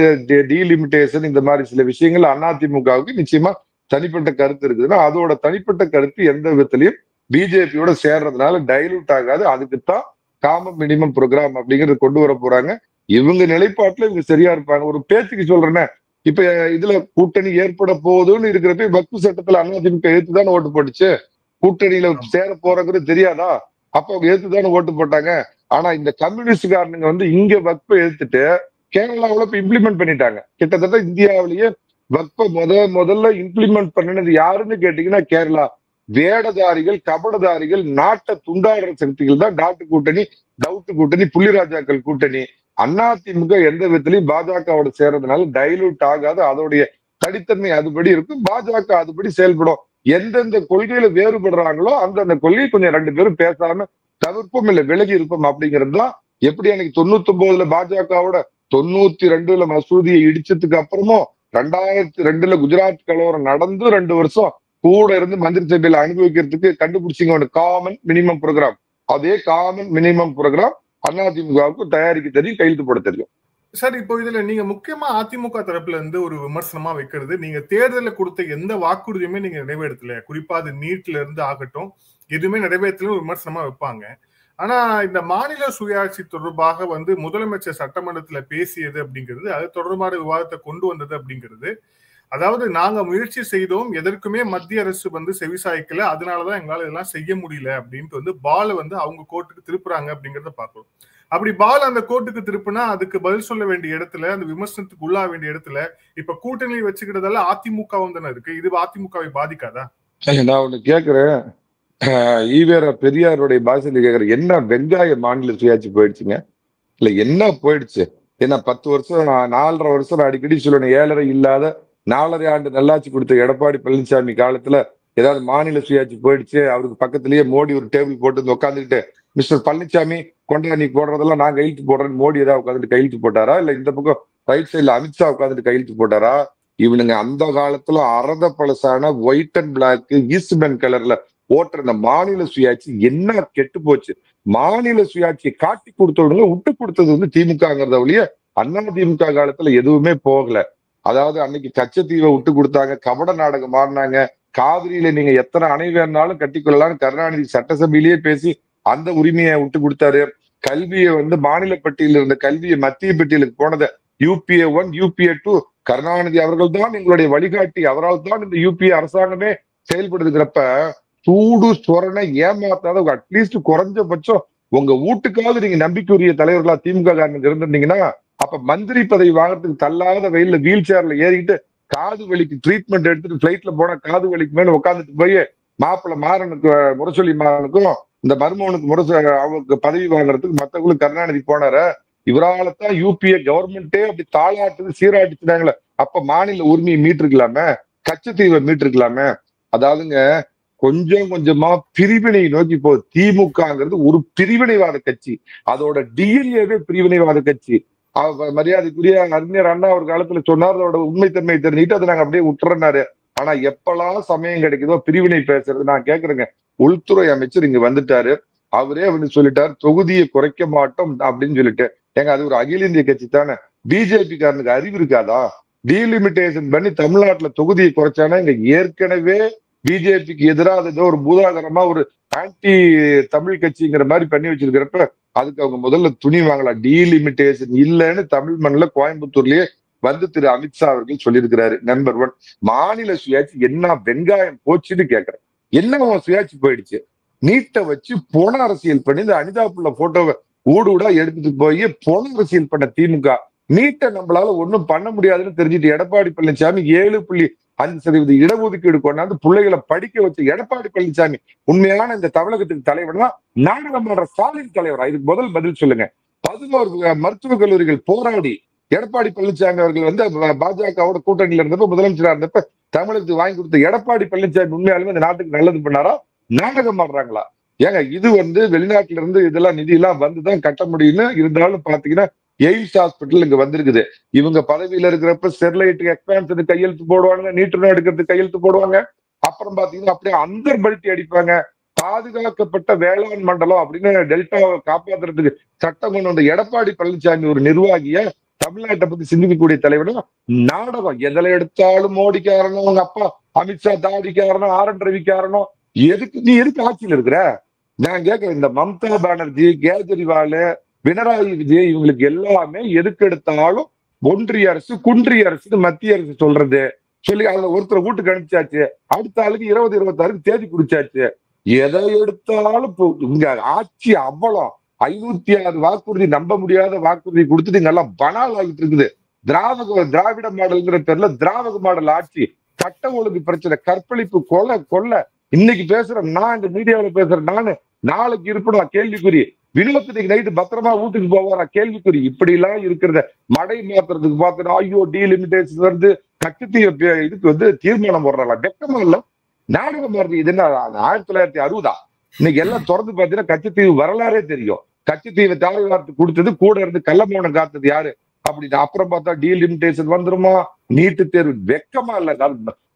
டீலிமிட்டேஷன் இந்த மாதிரி சில விஷயங்கள் அதிமுகவுக்கு நிச்சயமா தனிப்பட்ட கருத்து இருக்குதுன்னா அதோட தனிப்பட்ட கருத்து எந்த விதத்திலையும் பிஜேபியோட சேர்றதுனால டைலூட் ஆகாது. அதுக்குத்தான் காமன் மினிமம் ப்ரோக்ராம் அப்படிங்கறது கொண்டு வர போறாங்க. இவங்க நிலைப்பாட்டுல இவங்க சரியா இருப்பாங்க. ஒரு பேச்சுக்கு சொல்றேன்னா, இப்ப இதுல கூட்டணி ஏற்பட போகுதுன்னு இருக்கிறப்ப வக்பு சட்டத்துல அதிமுக எதிர்த்துதானே ஓட்டு போட்டுச்சு. கூட்டணியில சேர போறங்கிறது தெரியாதா? அப்ப அவங்க எதிர்த்துதானே ஓட்டு போட்டாங்க. ஆனா இந்த கம்யூனிஸ்டுக்காரனுங்க இங்க வக்பை எதிர்த்துட்டு கேரளாவில இப்ப இம்ப்ளிமெண்ட் பண்ணிட்டாங்க. கிட்டத்தட்ட இந்தியாவிலேயே வக்பை முதல்ல இம்ப்ளிமெண்ட் பண்ணினது யாருன்னு கேட்டீங்கன்னா கேரளா. வேடதாரிகள், கபடதாரிகள், நாட்டை துண்டாடுற சக்திகள் தான் டாட்டு கூட்டணி, டவுட்டு கூட்டணி, புள்ளிராஜாக்கள் கூட்டணி. அதிமுக எந்த விதத்திலையும் பாஜகவோட சேர்றதுனால டைலூட் ஆகாது. அதோடைய தனித்தன்மை அதுபடி இருக்கும். பாஜக அதுபடி செயல்படும். எந்தெந்த கொள்கையில வேறுபடுறாங்களோ அந்தந்த கொள்கை கொஞ்சம் 2 பேரும் பேசாம தவிர்ப்போம், இல்ல விலகி இருப்போம் அப்படிங்கிறது தான். எப்படி அன்னைக்கு 99ல பாஜகவோட 92ல மசூதியை இடிச்சதுக்கு அப்புறமும் 2002ல குஜராத் கலவரம் நடந்து 2 வருஷம் கூட இருந்து மந்திரி சபையில அனுபவிக்கிறதுக்கு கண்டுபிடிச்சிங்க ஒரு காமன் மினிமம் ப்ரோக்ராம். அதே காமன் மினிமம் ப்ரோக்ராம் அதிமுகவுக்கு தயாரிக்க தெரியும், கையெழுத்து போட தெரியும். சார், இப்போ இதுல நீங்க முக்கியமா அதிமுக தரப்புல இருந்து ஒரு விமர்சனமா வைக்கிறது, நீங்க தேர்தலில் கொடுத்த எந்த வாக்குறுதியுமே நீங்க நிறைவேற்றல. குறிப்பா அது நீட்ல இருந்து ஆகட்டும், எதுவுமே நிறைவேற்றல விமர்சனமா வைப்பாங்க. ஆனா இந்த மாநில சுயாட்சி தொடர்பாக முதலமைச்சர் சட்டமன்றத்துல பேசியது அப்படிங்கிறது, அது தொடர்பான விவாதத்தை கொண்டு வந்தது அப்படிங்கிறது, அதாவது நாங்க முயற்சி செய்தோம், எதற்குமே மத்திய அரசு செவிசாய்க்கல, அதனாலதான் எங்களால இதெல்லாம் செய்ய முடியல அப்படின்ட்டு பால அவங்க கோர்ட்டுக்கு திருப்புறாங்க அப்படிங்கறத பாக்குறோம். அப்படி பால் அந்த கோர்ட்டுக்கு திருப்புனா அதுக்கு பதில் சொல்ல வேண்டிய இடத்துல, அந்த விமர்சனத்துக்கு உள்ளா வேண்டிய இடத்துல இப்ப கூட்டணி வச்சுக்கிறதால அதிமுகவும் தானே இருக்கு. இது அதிமுகவை பாதிக்காதா? நான் ஒண்ணு கேக்குறேன், ஈவேரா பெரியாருடைய பாஷையில கேக்குறேன், என்ன வெங்காய மாநில சுயாட்சி போயிடுச்சுங்க? இல்ல என்ன போயிடுச்சு? ஏன்னா 10 வருஷம் 4.5 வருஷம் அடிக்கடி சொல்லணும், 7.5 இல்லாத 4.5 ஆண்டு நல்லாட்சி கொடுத்த எடப்பாடி பழனிசாமி காலத்துல ஏதாவது மாநில சுயாட்சி போயிடுச்சு, அவருக்கு பக்கத்திலேயே மோடி ஒரு டேபிள் போட்டு உட்காந்துக்கிட்டு, மிஸ்டர் பழனிசாமி கொண்டா நீ போடுறதெல்லாம் நான் கையெழுத்து போடுறேன்னு மோடி ஏதாவது உட்காந்துட்டு கையெழுத்து போட்டாரா? இல்ல இந்த பக்கம் ரைட் சைட்ல அமித்ஷா உட்காந்துட்டு கையெழுத்து போட்டாரா? இவனுங்க அந்த காலத்துல அரத பழசான white and black Eastman கலர்ல ஓட்டுற இந்த மாநில சுயாட்சி என்ன கெட்டு போச்சு. மாநில சுயாட்சியை காட்டி கொடுத்தவங்க விட்டு கொடுத்தது திமுகங்கிறத ஒழிய அதிமுக காலத்துல எதுவுமே போகல. அதாவது அன்னைக்கு கச்சத்தீவை விட்டு கொடுத்தாங்க, கபட நாடகம் ஆடினாங்க, காவிரியில நீங்க எத்தனை அணை வேணாலும் கட்டிக்கொள்ளலாம்னு கருணாநிதி சட்டசபையிலேயே பேசி அந்த உரிமையை விட்டு கொடுத்தாரு. கல்வியை மாநில பட்டியலில் இருந்த கல்வியை மத்திய பட்டியலுக்கு போனதை UPA 1 UPA 2 கருணாநிதி அவர்கள் தான் எங்களுடைய வழிகாட்டி, அவரால் தான் இந்த UPA அரசாங்கமே செயல்படுதுங்கிறப்ப சூடு சொரணை ஏமாத்தாத அட்லீஸ்ட் குறைஞ்சபட்சம் உங்க வீட்டுக்காவது நீங்க நம்பிக்கையுரிய தலைவர்களா திமுக காரங்க இருந்திருந்தீங்கன்னா, அப்ப மந்திரி பதவி வாங்குறதுக்கு தள்ளாத வெயில்ல வீல் சேர்ல ஏறிக்கிட்டு காது வலிக்கு ட்ரீட்மெண்ட் எடுத்துட்டு பிளைட்ல போனா காது வலிக்கு மேல உட்காந்துட்டு போய் மாப்பிள்ள மாறனுக்கு முரசொலி மாறனுக்கும் இந்த மருமகனுக்கு அவங்களுக்கு பதவி வாங்குறதுக்கு மத்தவங்களுக்கு கருணாநிதி போனார. இவராலதான் UPA கவர்மெண்டே அப்படி தாளாட்டுது, சீராட்டிச்சுட்டாங்களே. அப்ப மாநில உரிமையை மீட்டிருக்கலாமே, கச்சத்தீவை மீட்டிருக்கலாமே. அதாவதுங்க கொஞ்சம் கொஞ்சமா பிரிவினை நோக்கி போகுது. திமுகங்கிறது ஒரு பிரிவினைவாத கட்சி, அதோட DNA பிரிவினைவாத கட்சி. மரியாதைக்குரிய அறிஞர் அண்ணா ஒரு காலத்துல சொன்னார், அதோட உண்மைத்தன்மையை தெரிஞ்சுக்கிட்டு அதை நாங்க அப்படியே விட்டுறனாரு. ஆனா எப்பெல்லாம் சமயம் கிடைக்குதோ பிரிவினை பேசுறது. நான் கேக்குறேங்க, உள்துறை அமைச்சர் இங்க வந்துட்டாரு, அவரே சொல்லிட்டாரு தொகுதியை குறைக்க மாட்டோம் அப்படின்னு சொல்லிட்டு. ஏங்க அது ஒரு அகில இந்திய கட்சி தானே. பிஜேபி காரனுக்கு அறிவு இருக்காதா? டீலிமிட்டேஷன் பண்ணி தமிழ்நாட்டுல தொகுதியை குறைச்சானா இங்க ஏற்கனவே பிஜேபிக்கு எதிராக ஏதோ ஒரு பூதாகரமா ஒரு ஆன்டி தமிழ் கட்சிங்கிற மாதிரி பண்ணி வச்சிருக்கிறப்ப அதுக்கு அவங்க முதல்ல துணி வாங்கலாம். டீலிமிட்டேஷன் இல்லைன்னு தமிழ் மண்ணில கோயம்புத்தூர்லயே வந்து திரு அமித்ஷா அவர்கள் சொல்லியிருக்கிறாரு. நம்பர் 1 மாநில சுயாட்சி என்ன வெங்காயம் போச்சுன்னு கேட்கிறேன். என்ன சுயாட்சி போயிடுச்சு? நீட்டை வச்சு பொண அரசியல் பண்ணி இந்த அனிதா புள்ள போட்டோவை ஊடா எடுத்துட்டு போய் பொண அரசியல் பண்ண திமுக நீட்டை நம்மளால ஒண்ணும் பண்ண முடியாதுன்னு தெரிஞ்சுட்டு எடப்பாடி பழனிசாமி 7.5% இடஒதுக்கீடு கொண்டாந்து பிள்ளைகளை படிக்க வச்ச எடப்பாடி பழனிசாமி உண்மையான இந்த தமிழகத்துக்கு தலைவர் தான் நாடாளுமன்ற ஸ்டாலின் தலைவரா? இதுக்கு முதல் பதில் சொல்லுங்க. 11 மருத்துவக் கல்லூரிகள் போராடி எடப்பாடி பழனிசாமி அவர்கள் வந்து பாஜகவோட கூட்டணியில இருந்தப்ப முதலமைச்சரா இருந்தப்ப தமிழகத்துக்கு வாங்கி கொடுத்த எடப்பாடி பழனிசாமி உண்மையாலுமே இந்த நாட்டுக்கு நல்லது பண்ணாரா? நாடகம் ஆடுறாங்களா? ஏங்க இது வந்து வெளிநாட்டுல இருந்து இதெல்லாம் நிதி எல்லாம் வந்துதான் கட்ட முடியும்னு இருந்தாலும் பாத்தீங்கன்னா எய்ம்ஸ் ஹாஸ்பிட்டல் இங்க வந்திருக்குது. இவங்க பதவியில இருக்கிறப்ப ஸ்டெர்லைட் எக்ஸ்பான்ஷனுக்கு கையெழுத்து போடுவாங்க, நீட்டு எடுக்கிறதுக்கு கையெழுத்து போடுவாங்க. அப்புறம் பாத்தீங்கன்னா அப்படியே அந்தர் பல்ட்டி அடிப்பாங்க. பாதுகாக்கப்பட்ட வேளாண் மண்டலம் அப்படின்னு டெல்டாவை காப்பாத்துறதுக்கு சட்டம் கொண்டு வந்த எடப்பாடி பழனிசாமி ஒரு நிர்வாகிய தமிழ்நாட்டை பத்தி சிந்திக்கக்கூடிய தலைவரும் நாடகம். எதில் எடுத்தாலும் மோடி காரணம், உங்க அப்பா அமித்ஷா தாடி காரணம், ஆர்.என். ரவி காரணம். நீ எதுக்கு ஆட்சியில் இருக்கிற? நான் கேட்கிறேன். இந்த மம்தா பானர்ஜி, கேஜ்ரிவால், பினராயி விஜய் இவங்களுக்கு எல்லாமே எதுக்கு எடுத்தாலும் ஒன்றிய அரசு குன்றிய அரசு மத்திய அரசு சொல்றது சொல்லி அதுல ஒருத்தர் வீட்டுக்கு அனுப்பிச்சாச்சு. அடுத்த ஆளுக்கு 2026 தேதி குடிச்சாச்சு. எதை எடுத்தாலும் இங்க ஆட்சி அவ்வளம் 506 வாக்குறுதி, நம்ப முடியாத வாக்குறுதி கொடுத்துட்டு இங்கெல்லாம் பனால் ஆகிட்டு இருக்குது. திராவிட மாடல்ங்கிற பேர்ல திராவிட மாடல் ஆட்சி, சட்ட ஒழுங்கு பிரச்சனை, கற்பழிப்பு, கொலை. இன்னைக்கு பேசுறேன் நான், இந்த மீடியாவில் பேசுறேன் நானு, நாளைக்கு இருப்பேன் கேள்விக்குறி. வினோத்துக்கு நைட்டு பத்திரமா வீட்டுக்கு போவாரா கேள்விக்குறி. இப்படி எல்லாம் இருக்கிறத மடை மாத்துறதுக்கு பாத்துனா ஐயோ டீலிமிட்டேஷன் வந்து கட்சி இதுக்கு வந்து தீர்மானம் போடுறாங்களா? வெக்கமா இல்ல? நாடகம் வருது. இது என்ன 1960? இன்னைக்கு எல்லாம் திறந்து பாத்தீங்கன்னா கட்சித்தீவு வரலாறே தெரியும். கட்சித்தீவை தாழ்வாரத்துக்கு கொடுத்தது கூட இருந்து கள்ளமௌனம் காத்தது யாரு அப்படின்னு. அப்புறம் பார்த்தா டீலிமிட்டேஷன் வந்துருமா, நீட்டு தேர்வு. வெக்கமா இல்ல?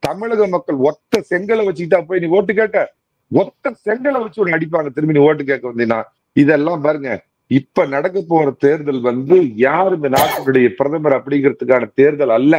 தமிழக மக்கள் ஒத்த செங்கலை வச்சுக்கிட்டா போய் நீ ஓட்டு கேட்க, ஒத்த செங்கலை வச்சு ஒண்ணு அடிப்பாங்க திரும்பி நீ ஓட்டு கேட்க வந்தீங்கன்னா. இதெல்லாம் பாருங்க. இப்ப நடக்க போற தேர்தல் வந்து யார் இந்த நாட்டினுடைய பிரதமர் அப்படிங்கிறதுக்கான தேர்தல் அல்ல.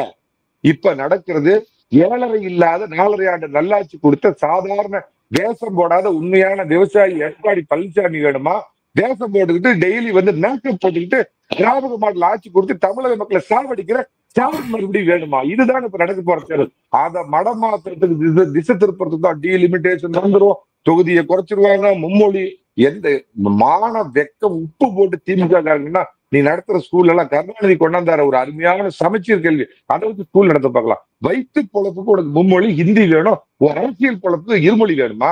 இப்ப நடக்கிறது 7.5 இல்லாத 4.5 ஆண்டு நல்லாட்சி கொடுத்த சாதாரண வேஷம் போடாத உண்மையான விவசாயி எடப்பாடி பழனிசாமி வேணுமா? வேஷம் போட்டுக்கிட்டு டெய்லி வந்து மேக்கப் போட்டுக்கிட்டு திராவிட மாடல் ஆட்சி கொடுத்து தமிழக மக்களை சாவடிக்கிற ஸ்டாலின் மறுபடியும் வேணுமா? இதுதான் இப்ப நடக்க போற தேர்தல். அதை மடமாத்திரத்துக்கு திசை திருப்பறதுக்கு தான் டீலிமிட்டேஷன் வந்துடும், தொகுதியை குறைச்சிருவாங்க, மும்மொழி. எந்த மான வெக்கம் உப்பு போட்டு திமுக காரங்கன்னா நீ நடத்துற ஸ்கூல்ல எல்லாம் கருணாநிதி கொண்டாந்தார ஒரு அருமையான சமச்சீர் கல்வி, அதை வச்சு ஸ்கூல் நடத்த பார்க்கலாம். வயிற்று பொழப்புக்கு உனக்கு மும்மொழி ஹிந்தி வேணும், ஒரு அரசியல் பொழப்புக்கு இருமொழி வேணுமா?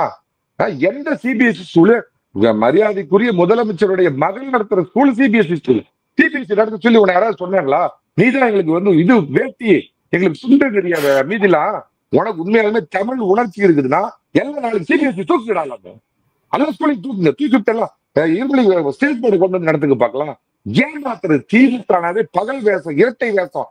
எந்த சிபிஎஸ்இ ஸ்கூலு? மரியாதைக்குரிய முதலமைச்சருடைய மகள் நடத்துற ஸ்கூல் சிபிஎஸ்இ ஸ்கூல். சிபிஎஸ்இ நடத்த சொல்லி உன யாராவது சொன்னாங்களா? நீதான் எங்களுக்கு வந்து இது வேட்டி, எங்களுக்கு சுண்ட தெரியாத மீதிலாம். உனக்கு உண்மையாலுமே தமிழ் உணர்ச்சி இருக்குதுன்னா எல்லா நாளும் சிபிஎஸ்இ தூக்கிடாங்க. அந்த ஸ்கூலையும் தூக்குங்க, தூக்கிவிட்டெல்லாம் இருமொழி ஸ்டேட் போர்டு கொண்டு வந்து நடத்துக்கு பார்க்கலாம். ஏமாத்துறது திமுகவே பகல் வேஷம், இரட்டை வேஷம்,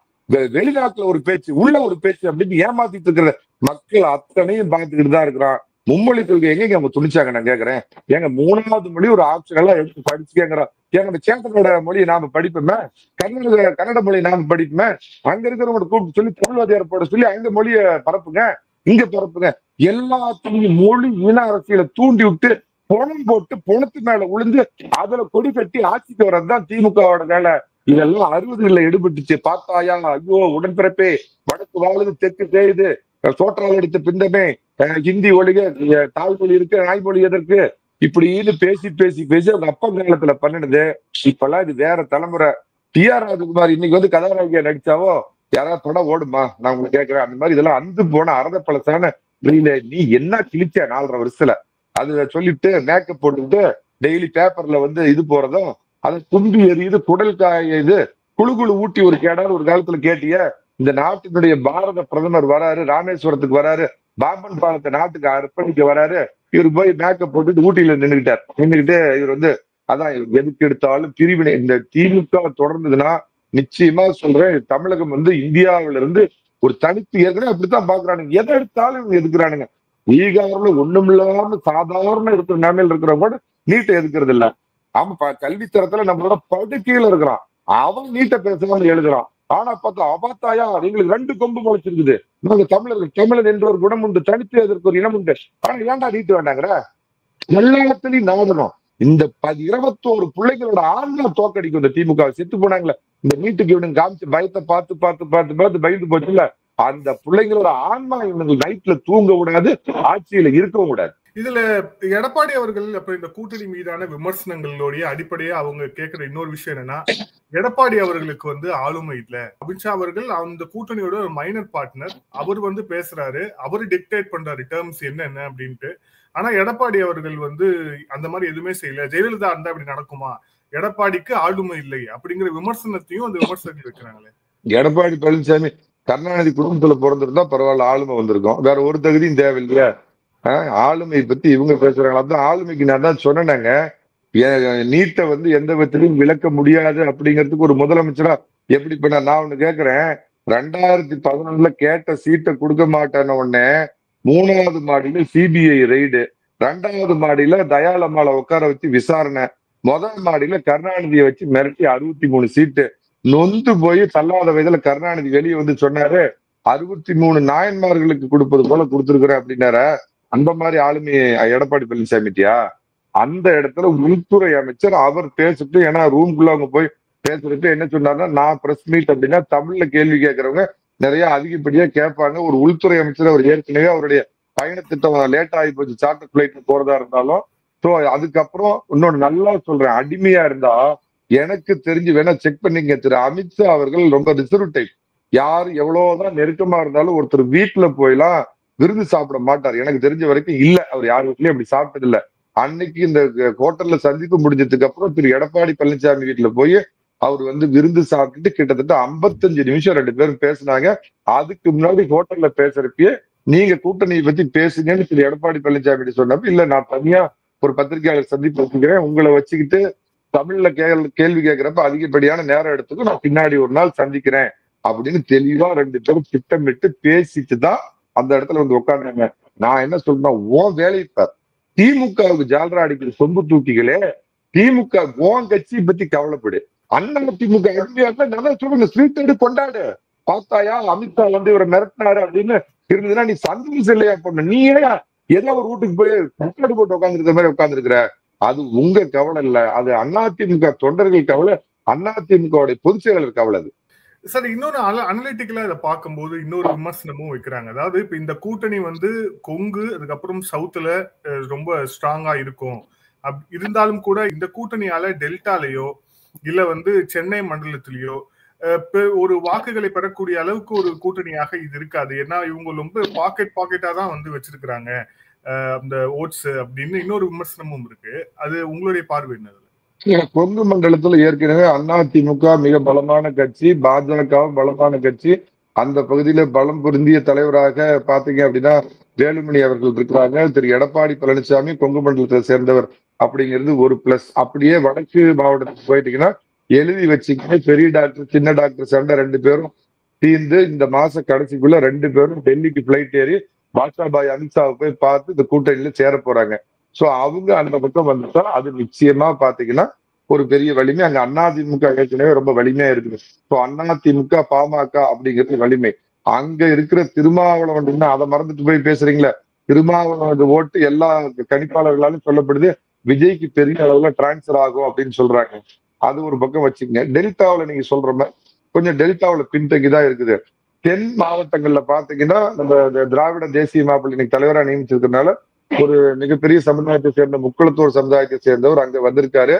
வெளிநாட்டுல ஒரு பேச்சு உள்ள ஒரு பேச்சு அப்படின்னு ஏமாத்திட்டு இருக்கிற மக்கள் அத்தனையும் பார்த்துக்கிட்டு தான் இருக்கிறான். மும்மொழி கொள்கை எங்க அவங்க துணிச்சாங்க? நான் கேட்கிறேன். ஏங்க 3வது மொழி ஒரு ஆப்ஷன் எல்லாம் எடுத்து படிச்சுக்கங்கிறோம். ஏங்க சேட்டனோட மொழியை நாம படிப்போமே, கன்னட மொழியை நாம படிப்போமே, அங்க இருக்கிறவங்க கூப்பிட்டு சொல்லி பொருளாதார போட சொல்லி அங்க மொழியை பரப்புங்க, இங்க பரப்புங்க. எல்லாத்தையும் மொழி இன அரசியலை தூண்டி விட்டு பணம் போட்டு பணத்து மேல விழுந்து அதுல கொடி கட்டி ஆட்சிக்கு வர்றதுதான் திமுகவோட வேலை. இதெல்லாம் 60களில் எடுபட்டுச்சு. பார்த்தாயா ஐயோ உடன்பிறப்பே, வடக்கு வாழுது தெற்கு செய்யுது, சோற்றால் எடுத்த பிந்தமே, ஹிந்தி ஒழிக தாய்மொழி இருக்கு, நாய்மொழி எதற்கு, இப்படின்னு பேசி பேசி பேசி அவங்க அப்பா காலத்துல பண்ணினது. இப்பெல்லாம் இது வேற தலைமுறை. டி.ஆர். ராஜகுமார் இன்னைக்கு வந்து கதாநாயகியா நடிச்சாவோ யாராவது படம் ஓடுமா? நான் உங்களுக்கு கேட்கிறேன். அந்த மாதிரி இதெல்லாம் அந்து போன அரத பழசான நீ என்ன கிழிச்ச 4.5 வருஷத்துல அது சொல்லிட்டு மேக்கப் போட்டுக்கிட்டு டெய்லி பேப்பர்ல வந்து இது போறதும், அதை தும்பி எறியுது, குடல் காயுது, குழு ஊட்டி ஒரு கேடான்னு ஒரு காலத்துல கேட்டிய. இந்த நாட்டினுடைய பாரத பிரதமர் வராரு, ராமேஸ்வரத்துக்கு வராரு, பாம்பன் பாலத்தை நாட்டுக்கு அர்ப்பணிக்க வராரு. இவர் போய் மேக்கப் போட்டுட்டு ஊட்டியில நின்றுகிட்டு இவர் வந்து அதான் எதுக்கு எடுத்தாலும் பிரிவினை. இந்த திமுக தொடர்ந்ததுன்னா நிச்சயமா சொல்றேன், தமிழகம் வந்து இந்தியாவில இருந்து ஒரு தனித்து ஏற்கனவே அப்படித்தான் பாக்குறானுங்க. எதை எடுத்தாலும் இவங்க எதுக்குறானுங்க. ஈகாரில் ஒண்ணும் இல்லாம சாதாரண இருக்கிற நிலைமையில இருக்கிறவங்க கூட நீட்டை எதுக்குறது இல்ல. ஆமா, கல்வித்தரத்துல நம்மளோட படுக்கையில இருக்கிறான். அவன் நீட்ட பேசலாம்னு எழுதுறான். ஆனா பார்த்தா அபாத்தாயா எங்களுக்கு 2 கொம்பு முளைச்சிருக்குது. நாங்க தமிழர்கள், தமிழன் என்ற ஒரு குணம் உண்டு, தனித்து அதற்கு ஒரு இனம் உண்டு. ஆனா ஏன்டா நீட்டு வேண்டாங்கிற? எல்லாத்துலயும் நாடணும். இந்த 21 பிள்ளைகளோட ஆன்மா தோக்கடிக்கும் இந்த திமுக. செத்து போனாங்களே இந்த நீட்டுக்கு இவனுங்க காமிச்சு பயத்தை பார்த்து பார்த்து பார்த்து பார்த்து பயந்து போச்சுல்ல, அந்த பிள்ளைங்களோட ஆன்மா இவனுங்க நைட்ல தூங்க விடாது, ஆட்சியில இருக்கவும் கூடாது. இதுல எடப்பாடி அவர்கள் அப்புறம் இந்த கூட்டணி மீதான விமர்சனங்களுடைய அடிப்படையா அவங்க கேட்கிற இன்னொரு விஷயம் என்னன்னா, எடப்பாடி அவர்களுக்கு வந்து ஆளுமை இல்ல. அமித்ஷா அவர்கள் அந்த கூட்டணியோட ஒரு மைனர் பார்ட்னர். அவர் வந்து பேசுறாரு, அவரு டிக்டேட் பண்றாரு டேர்ம்ஸ் என்னென்ன அப்படின்ட்டு. ஆனா எடப்பாடி அவர்கள் வந்து அந்த மாதிரி எதுவுமே செய்யல. ஜெயலலிதா இருந்தா அப்படி நடக்குமா? எடப்பாடிக்கு ஆளுமை இல்லை அப்படிங்கிற விமர்சனத்தையும் அந்த விமர்சகர்கள் வைக்கிறாங்களே. எடப்பாடி பழனிசாமி கருணாநிதி குடும்பத்துல பிறந்திருந்தா பரவாயில்ல, ஆளுமை வந்திருக்கும். வேற ஒரு தகுதியும் தேவையில்லையா? ஆளுமை பத்தி இவங்க பேசுறாங்களா? அந்த ஆளுமைக்கு நான் தான் சொன்னேங்க, நீட்டை வந்து எந்த விதத்திலையும் விளக்க முடியாது அப்படிங்கிறதுக்கு ஒரு முதலமைச்சரா எப்படி பண்ண. நான் ஒண்ணு கேக்குறேன், 2011 கேட்ட சீட்டை கொடுக்க மாட்டேன்னு உடனே 3வது மாடியில சிபிஐ ரெய்டு, 2வது மாடியில தயாளம்மாளை உட்கார வச்சு விசாரணை, 1 மாடியில கருணாநிதியை வச்சு மிரட்டி 63 சீட்டு. நொந்து போய் தள்ளாத வயதுல கருணாநிதி வெளியே வந்து சொன்னாரு, 63 நாயன்மார்களுக்கு கொடுப்பது போல கொடுத்துருக்குறேன் அப்படின்னாரு. அந்த மாதிரி ஆளுமை எடப்பாடி பழனிசாமிட்டியா? அந்த இடத்துல உள்துறை அமைச்சர் அவர் பேசிட்டு, ஏன்னா ரூம்குள்ள அவங்க போய் பேசுறது என்ன சொன்னாருன்னா, நான் பிரஸ் மீட் அப்படின்னா தமிழ்ல கேள்வி கேட்கறவங்க நிறைய அதிகப்படியா கேட்பாங்க. ஒரு உள்துறை அமைச்சர் அவர் ஏற்கனவே அவருடைய பயணத்திட்டம் லேட் ஆகி போச்சு, சார்ட்டர் பிளைட்ல போறதா இருந்தாலும். ஸோ அதுக்கப்புறம் இன்னொன்னு நல்லா சொல்றேன், அடிமையா இருந்தா எனக்கு தெரிஞ்சு வேணா செக் பண்ணிங்க, திரு அமித்ஷா அவர்கள் ரொம்ப ரிசர்வ் டைப். யார் எவ்வளவுதான் நெருக்கமா இருந்தாலும் ஒருத்தர் வீட்டுல போயெல்லாம் விருது சாப்பிட மாட்டார். எனக்கு தெரிஞ்ச வரைக்கும் இல்ல, அவர் யார் வீட்லயும் அப்படி சாப்பிட்டது இல்ல. அன்னைக்கு இந்த ஹோட்டல்ல சந்திப்பு முடிஞ்சதுக்கு அப்புறம் திரு எடப்பாடி பழனிசாமி வீட்டுல போய் அவர் வந்து விருந்து சாப்பிட்டுட்டு கிட்டத்தட்ட 55 நிமிஷம் 2 பேரும் பேசினாங்க. அதுக்கு முன்னாடி ஹோட்டல்ல பேசுறப்பயே நீங்க கூட்டணியை பத்தி பேசுங்கன்னு திரு எடப்பாடி பழனிசாமி சொன்னப்ப, இல்ல நான் தனியா ஒரு பத்திரிகையாளர் சந்திப்பு வச்சுக்கிறேன், உங்களை வச்சுக்கிட்டு தமிழ்ல கேள்வி கேட்கிறப்ப அதிகப்படியான நேரம் எடுத்துக்கும், நான் பின்னாடி ஒரு நாள் சந்திக்கிறேன் அப்படின்னு தெளிவா 2 பேரும் திட்டமிட்டு பேசிட்டு தான் அந்த இடத்துல வந்து உட்கார்ந்தாங்க. நான் என்ன சொல்றேன்னா, உன் வேலையை பார், திமுகவுக்கு ஜால்ரா அடிக்கிற சொம்பு தூக்கிகளே, திமுக உன் கட்சியை பத்தி கவலைப்படு. அதிமுக நல்லா சொல்லுங்க, ஸ்வீட் எடுத்து கொண்டாடு. பார்த்தாயா அமித்ஷா வந்து இவரை மிரட்டினாரு அப்படின்னு இருந்ததுன்னா நீ சந்தோஷம் இல்லையா பண்ண? நீ ஏதோ ஒரு வீட்டுக்கு போய் கட்டடு போட்டு உட்காந்துருக்கிற மாதிரி உட்காந்துருக்கிற. அது உங்க கவலை இல்ல, அது அதிமுக தொண்டர்கள் கவலை, அதிமுக பொதுச் செயலாளர் கவலை. அது சார் இன்னொரு அனலிட்டிக்கலா இதை பார்க்கும்போது இன்னொரு விமர்சனமும் வைக்கிறாங்க. அதாவது இப்ப இந்த கூட்டணி வந்து கொங்கு அதுக்கப்புறம் சவுத்துல ரொம்ப ஸ்ட்ராங்கா இருக்கும். இருந்தாலும் கூட இந்த கூட்டணியால டெல்டாலேயோ இல்ல வந்து சென்னை மண்டலத்திலேயோ ஒரு வாக்குகளை பெறக்கூடிய அளவுக்கு ஒரு கூட்டணியாக இது இருக்காது. ஏன்னா இவங்க ரொம்ப பாக்கெட்டா தான் வந்து வச்சிருக்கிறாங்க அந்த ஓட்ஸ் அப்படின்னு இன்னொரு விமர்சனமும் இருக்கு. அது உங்களுடைய பார்வை என்ன? கொங்கு மண்டலத்துல ஏற்கனவே அதிமுக மிக பலமான கட்சி, பாஜகவும் பலமான கட்சி. அந்த பகுதியில பலம் பொருந்திய தலைவராக பாத்தீங்க அப்படின்னா வேலுமணி அவர்கள் இருக்கிறாங்க. திரு எடப்பாடி பழனிசாமி கொங்கு மண்டலத்தை சேர்ந்தவர் அப்படிங்கிறது ஒரு பிளஸ். அப்படியே வடக்கு மாவட்டத்துக்கு போயிட்டீங்கன்னா எழுதி வச்சுக்கிட்டு பெரிய டாக்டர் சின்ன டாக்டர் சண்டை 2 பேரும் தீர்ந்து இந்த மாச கடைசிக்குள்ள 2 பேரும் டெல்லிக்கு பிளைட் ஏறி பாஷாபாய் அமித்ஷாவை போய் பார்த்து இந்த கூட்டணியில சேர போறாங்க. சோ அவங்க அந்த பக்கம் வந்துட்டா அது நிச்சயமா பாத்தீங்கன்னா ஒரு பெரிய வலிமை. அங்க அதிமுக ஏற்கனவே ரொம்ப வலிமையா இருக்குது. ஸோ அதிமுக பாமக அப்படிங்கிறது வலிமை. அங்க இருக்கிற திருமாவளவன் அதை மறந்துட்டு போய் பேசுறீங்களா? திருமாவளவன் ஓட்டு எல்லா கணிப்பாளர்களாலும் சொல்லப்படுது விஜய்க்கு பெரிய அளவுல டிரான்ஸ்பர் ஆகும் அப்படின்னு சொல்றாங்க. அது ஒரு பக்கம் வச்சுக்கங்க. டெல்டாவில நீங்க சொல்ற மாதிரி கொஞ்சம் டெல்டாவில பின்தங்கிதான் இருக்குது. தென் மாவட்டங்கள்ல பாத்தீங்கன்னா நம்ம திராவிட தேசிய மாப்பிள்ளை இன்னைக்கு தலைவரா நியமிச்சிருக்கிறதுனால ஒரு மிகப்பெரிய சமுதாயத்தை சேர்ந்த முக்குளத்தூர் சமுதாயத்தை சேர்ந்தவர் அங்க வந்திருக்காரு.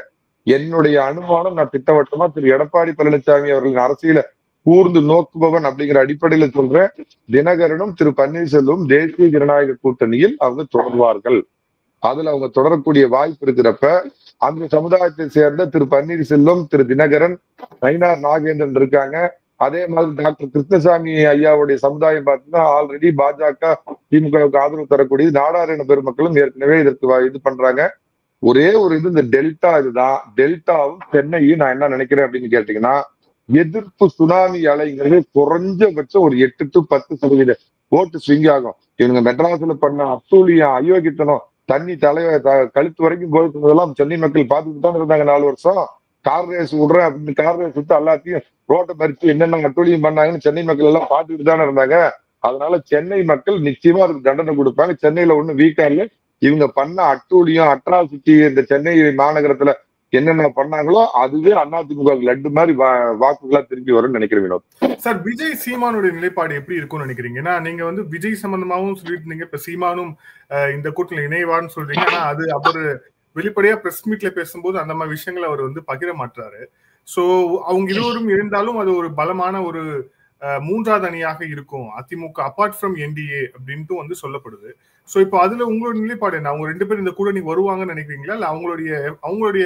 என்னுடைய அனுமானம், நான் திட்டவட்டமா திரு எடப்பாடி பழனிசாமி அவர்களின் அரசியல கூர்ந்து நோக்குபவன் அப்படிங்கிற அடிப்படையில சொல்றேன், தினகரனும் திரு பன்னீர்செல்வம் தேசிய ஜனநாயக கூட்டணியில் அவங்க தொடர்வார்கள். அதுல அவங்க தொடரக்கூடிய வாய்ப்பு இருக்கிறப்ப அந்த சமுதாயத்தை சேர்ந்த திரு பன்னீர்செல்வம், திரு தினகரன், நயினார் நாகேந்திரன் இருக்காங்க. அதே மாதிரி டாக்டர் கிருஷ்ணசாமி ஐயாவுடைய சமுதாயம் பார்த்தீங்கன்னா ஆல்ரெடி பாஜக திமுகவுக்கு ஆதரவு தரக்கூடிய நாடாரின பெருமக்களும் ஏற்கனவே இதற்கு இது பண்றாங்க. ஒரே ஒரு இது இந்த டெல்டா இதுதான். டெல்டாவும் சென்னையும் நான் என்ன நினைக்கிறேன் அப்படின்னு கேட்டீங்கன்னா, எதிர்ப்பு சுனாமி அலைங்கிறது குறைஞ்சபட்சம் ஒரு 8 to 10% ஓட்டு ஸ்விங் ஆகும். இவங்க மெட்ராஸ்ல பண்ண அத்தூலியம் அயோக்கித்தனம் தண்ணி கழுத்து வரைக்கும் போயிருந்ததெல்லாம் சென்னை மக்கள் பார்த்துட்டு தான் இருந்தாங்க 4 வருஷம். கார் ரேஸ் விடுறேன் அப்படின்னு கார் ரேஸ் விட்டு எல்லாத்தையும் ரோட்டை மறித்து என்னென்ன அட்டூழியம் பண்ணாங்கன்னு சென்னை மக்கள் எல்லாம் பார்த்துட்டு தானே இருந்தாங்க. அதனால சென்னை மக்கள் நிச்சயமா அதுக்கு தண்டனை கொடுப்பாங்க. சென்னையில ஒண்ணும் வீக்கா இல்ல. இவங்க பண்ண அட்டூழியம் அட்ராசிட்டி இந்த சென்னை மாநகரத்துல என்னென்ன பண்ணாங்களோ அதுவே அதிமுக லட்டு மாதிரி வாக்குகளா திருப்பி வரும்னு நினைக்கிறேன் வினோத். சார், விஜய் சீமானுடைய நிலைப்பாடு எப்படி இருக்கும்னு நினைக்கிறீங்க? ஏன்னா நீங்க வந்து விஜய் சம்பந்தமாவும் சொல்லிட்டு இருந்தீங்க, இப்ப சீமானும் இந்த கூட்டணியில் இணைவான்னு சொல்றீங்க. ஆனா அது அவரு வெளிப்படையா பிரஸ் மீட்ல பேசும்போது அந்த மாதிரி விஷயங்களை அவர் வந்து பகிர மாட்டாரு. சோ அவங்க இருவரும் இருந்தாலும் அது ஒரு பலமான ஒரு மூன்றாவது அணியாக இருக்கும் அதிமுக அபார்ட் ஃப்ரம் என்டிஏ அப்படின்ட்டு வந்து சொல்லப்படுது. சோ இப்போ அதுல உங்களோட நிலைப்பாடு என்ன? அவங்க 2 பேரும் இந்த கூட்டணி வருவாங்கன்னு நினைக்கிறீங்களா, இல்ல அவங்களுடைய